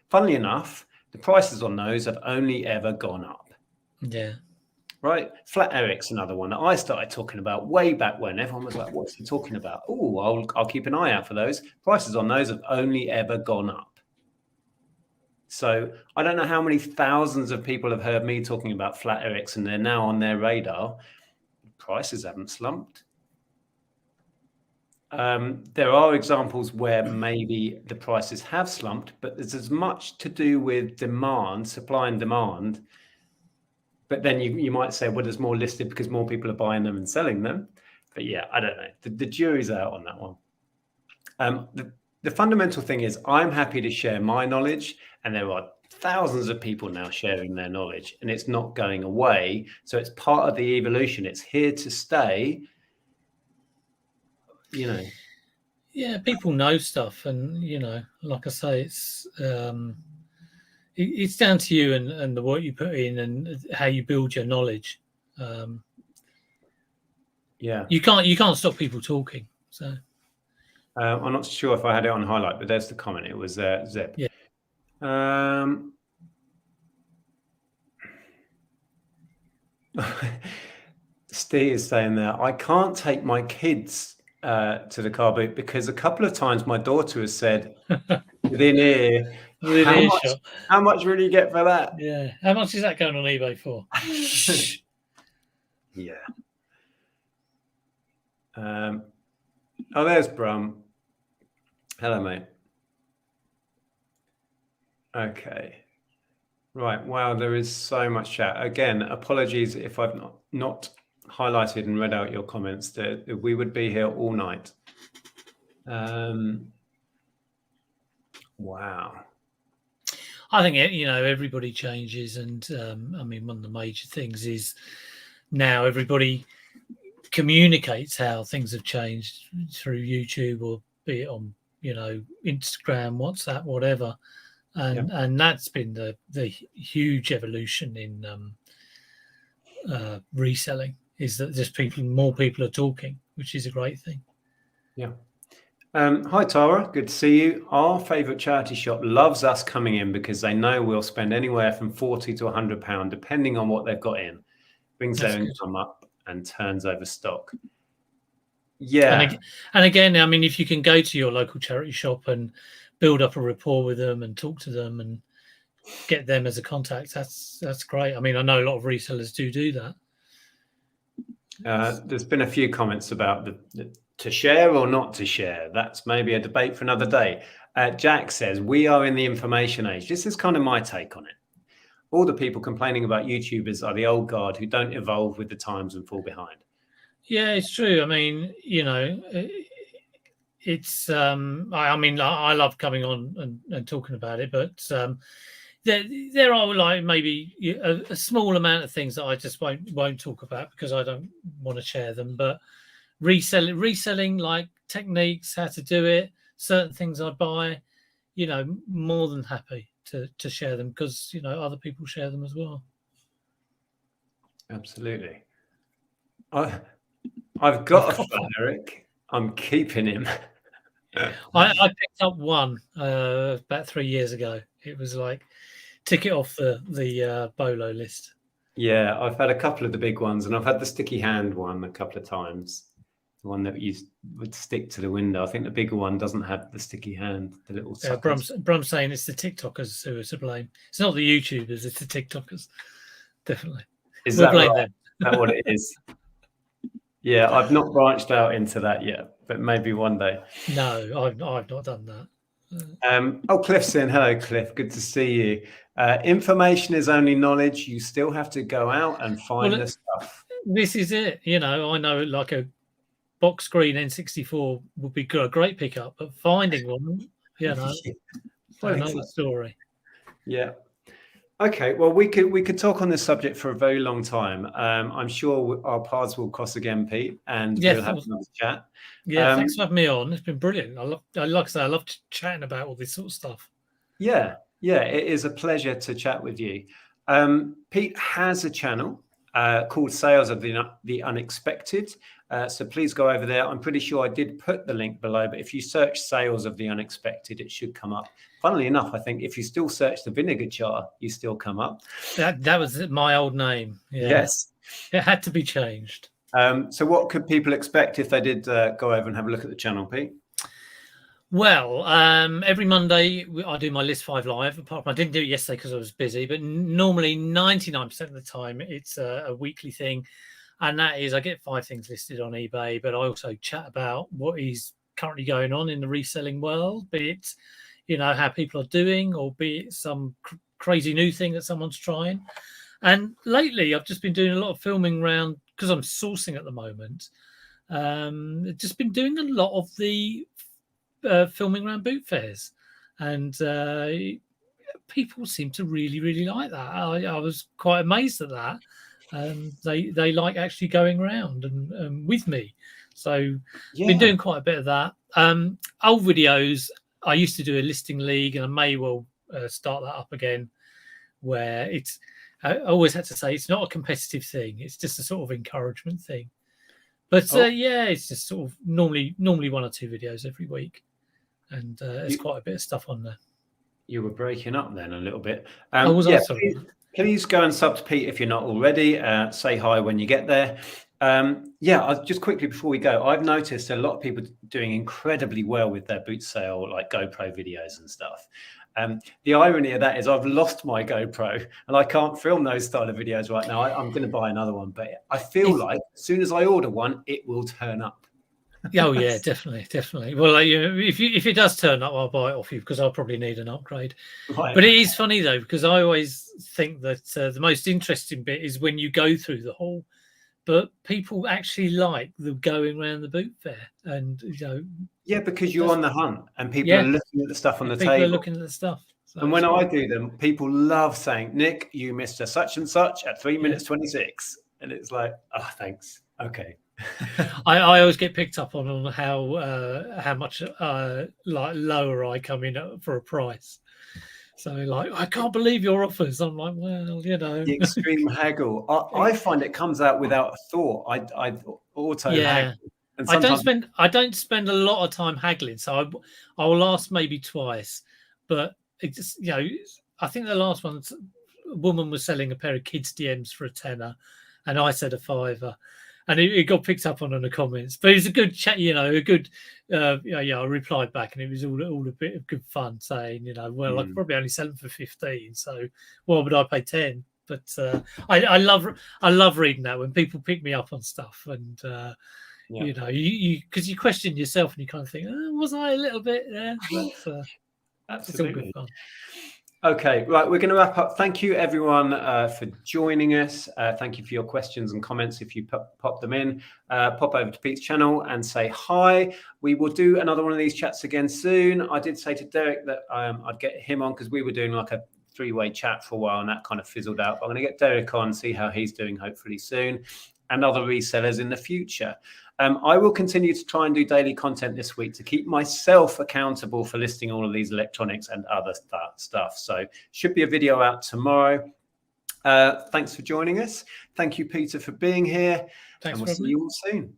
funnily enough, the prices on those have only ever gone up. Yeah. Right. Flat Eric's another one that I started talking about way back when. Everyone was like, what's he talking about? Oh, I'll keep an eye out for those. Prices on those have only ever gone up. So I don't know how many thousands of people have heard me talking about Flat Eric's, and they're now on their radar. Prices haven't slumped. There are examples where maybe the prices have slumped, but there's as much to do with demand, supply and demand. But then you might say, well, there's more listed because more people are buying them and selling them. But yeah, I don't know. The jury's out on that one. The fundamental thing is I'm happy to share my knowledge, and there are thousands of people now sharing their knowledge, and it's not going away. So it's part of the evolution. It's here to stay. Yeah, people know stuff, and like I say, it's down to you and the work you put in and how you build your knowledge. Yeah, you can't stop people talking. So I'm not sure if I had it on highlight, but there's the comment. It was Zeb. Yeah. Steve is saying there, I can't take my kids to the car boot because a couple of times my daughter has said within ear, how much will you get for that? Yeah. How much is that going on eBay for? Yeah. Oh, there's Brum. Hello, mate. Okay. Right. Wow, there is so much chat. Again, apologies if I've not highlighted and read out your comments. We would be here all night. Wow. I think everybody changes, and I mean, one of the major things is now everybody communicates how things have changed through YouTube, or be it on Instagram, WhatsApp, whatever, and that's been the huge evolution in reselling, is that just more people are talking, which is a great thing. Yeah. Hi Tara, good to see you. Our favourite charity shop loves us coming in because they know we'll spend anywhere from £40 to £100 depending on what they've got in. Brings their income up and turns over stock. Yeah. And again, I mean, if you can go to your local charity shop and build up a rapport with them and talk to them and get them as a contact, that's great. I mean, I know a lot of resellers do that. There's been a few comments about the to share or not to share. That's maybe a debate for another day. Jack says, we are in the information age. This is kind of my take on it. All the people complaining about YouTubers are the old guard who don't evolve with the times and fall behind. Yeah, it's true. I mean, it's I mean, I love coming on and talking about it, but there are like maybe a small amount of things that I just won't talk about because I don't want to share them. But reselling like techniques, how to do it, certain things I buy, more than happy to share them because other people share them as well. Absolutely. I've got a flat, Eric. I'm keeping him. I picked up one about 3 years ago. It was like tick it off the Bolo list. Yeah, I've had a couple of the big ones, and I've had the sticky hand one a couple of times. The one that you would stick to the window. I think the bigger one doesn't have the sticky hand, the little suckers. Brum's saying it's the TikTokers who are to blame. It's not the YouTubers, it's the TikTokers. Definitely. Is that right? Them. Is that what it is? Yeah, I've not branched out into that yet, but maybe one day. No, I've not done that. Oh, Cliff's in. Hello, Cliff. Good to see you. Information is only knowledge. You still have to go out and find the stuff. This is it. You know, I know like a box screen N64 would be a great pickup, but finding one, you know, another story. Yeah. Okay. Well, we could talk on this subject for a very long time. I'm sure our paths will cross again, Pete, and we'll have another chat. Yeah, thanks for having me on. It's been brilliant. Like I say, I love chatting about all this sort of stuff. Yeah, it is a pleasure to chat with you. Pete has a channel called Sales of the Unexpected. So please go over there. I'm pretty sure I did put the link below, but if you search Sales of the Unexpected, it should come up. Funnily enough, I think if you still search the vinegar jar, you still come up. That was my old name. Yeah. Yes. It had to be changed. So what could people expect if they did go over and have a look at the channel, Pete? Well, every Monday I do my List 5 live. Apart from I didn't do it yesterday because I was busy, but normally 99% of the time it's a weekly thing. And that is I get 5 things listed on eBay, but I also chat about what is currently going on in the reselling world, be it, you know, how people are doing, or be it some crazy new thing that someone's trying. And lately I've just been doing a lot of filming around, because I'm sourcing at the moment, just been doing a lot of the filming around boot fairs. And people seem to really, really like that. I was quite amazed at that. They like actually going around and with me. So been doing quite a bit of that. Old videos, I used to do a listing league, and I may well start that up again, where it's, I always had to say, it's not a competitive thing. It's just a sort of encouragement thing. But yeah, it's just sort of normally 1 or 2 videos every week. And there's quite a bit of stuff on there. You were breaking up then a little bit. Please go and sub to Pete if you're not already. Say hi when you get there. I'll just quickly before we go, I've noticed a lot of people doing incredibly well with their boot sale, like GoPro videos and stuff. The irony of that is I've lost my GoPro and I can't film those style of videos right now. I'm going to buy another one, but I feel like as soon as I order one, it will turn up. Oh yeah, definitely. Well, if it does turn up, I'll buy it off you, because I'll probably need an upgrade. Right. But it is funny though, because I always think that the most interesting bit is when you go through the haul, but people actually like the going around the boot fair, and you know. Yeah, because you're on the hunt and people are looking at the stuff on the table. People are looking at the stuff. So and when I do them, people love saying, "Nick, you missed a such and such at 3 minutes 26," and it's like, "Oh, thanks. Okay." I always get picked up on how much like lower I come in for a price. So like, I can't believe your offers. I'm like, well, you know, the extreme haggle. I find it comes out without a thought. I auto haggle. And I don't spend a lot of time haggling. So I will ask maybe twice, but it just, you know, I think the last one, a woman was selling a pair of kids DMs for £10, and I said £5. And it got picked up on in the comments, but it was a good chat, you know, a good, I replied back, and it was all a bit of good fun, saying, you know, well, I could probably only sell them for 15, so why would I pay 10? But I love reading that when people pick me up on stuff, and you know, because you question yourself and you kind of think, was I a little bit there? But it's all good fun. Okay, right, we're going to wrap up. Thank you, everyone, for joining us. Thank you for your questions and comments. If you pop them in, pop over to Pete's channel and say hi. We will do another one of these chats again soon. I did say to Derek that I'd get him on, because we were doing like a 3-way chat for a while, and that kind of fizzled out. But I'm going to get Derek on, see how he's doing, hopefully soon, and other resellers in the future. I will continue to try and do daily content this week to keep myself accountable for listing all of these electronics and other stuff. So should be a video out tomorrow. Thanks for joining us. Thank you, Peter, for being here. Thanks, and we'll see you all soon.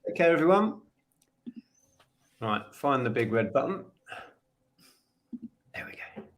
Take care, everyone. Right, find the big red button.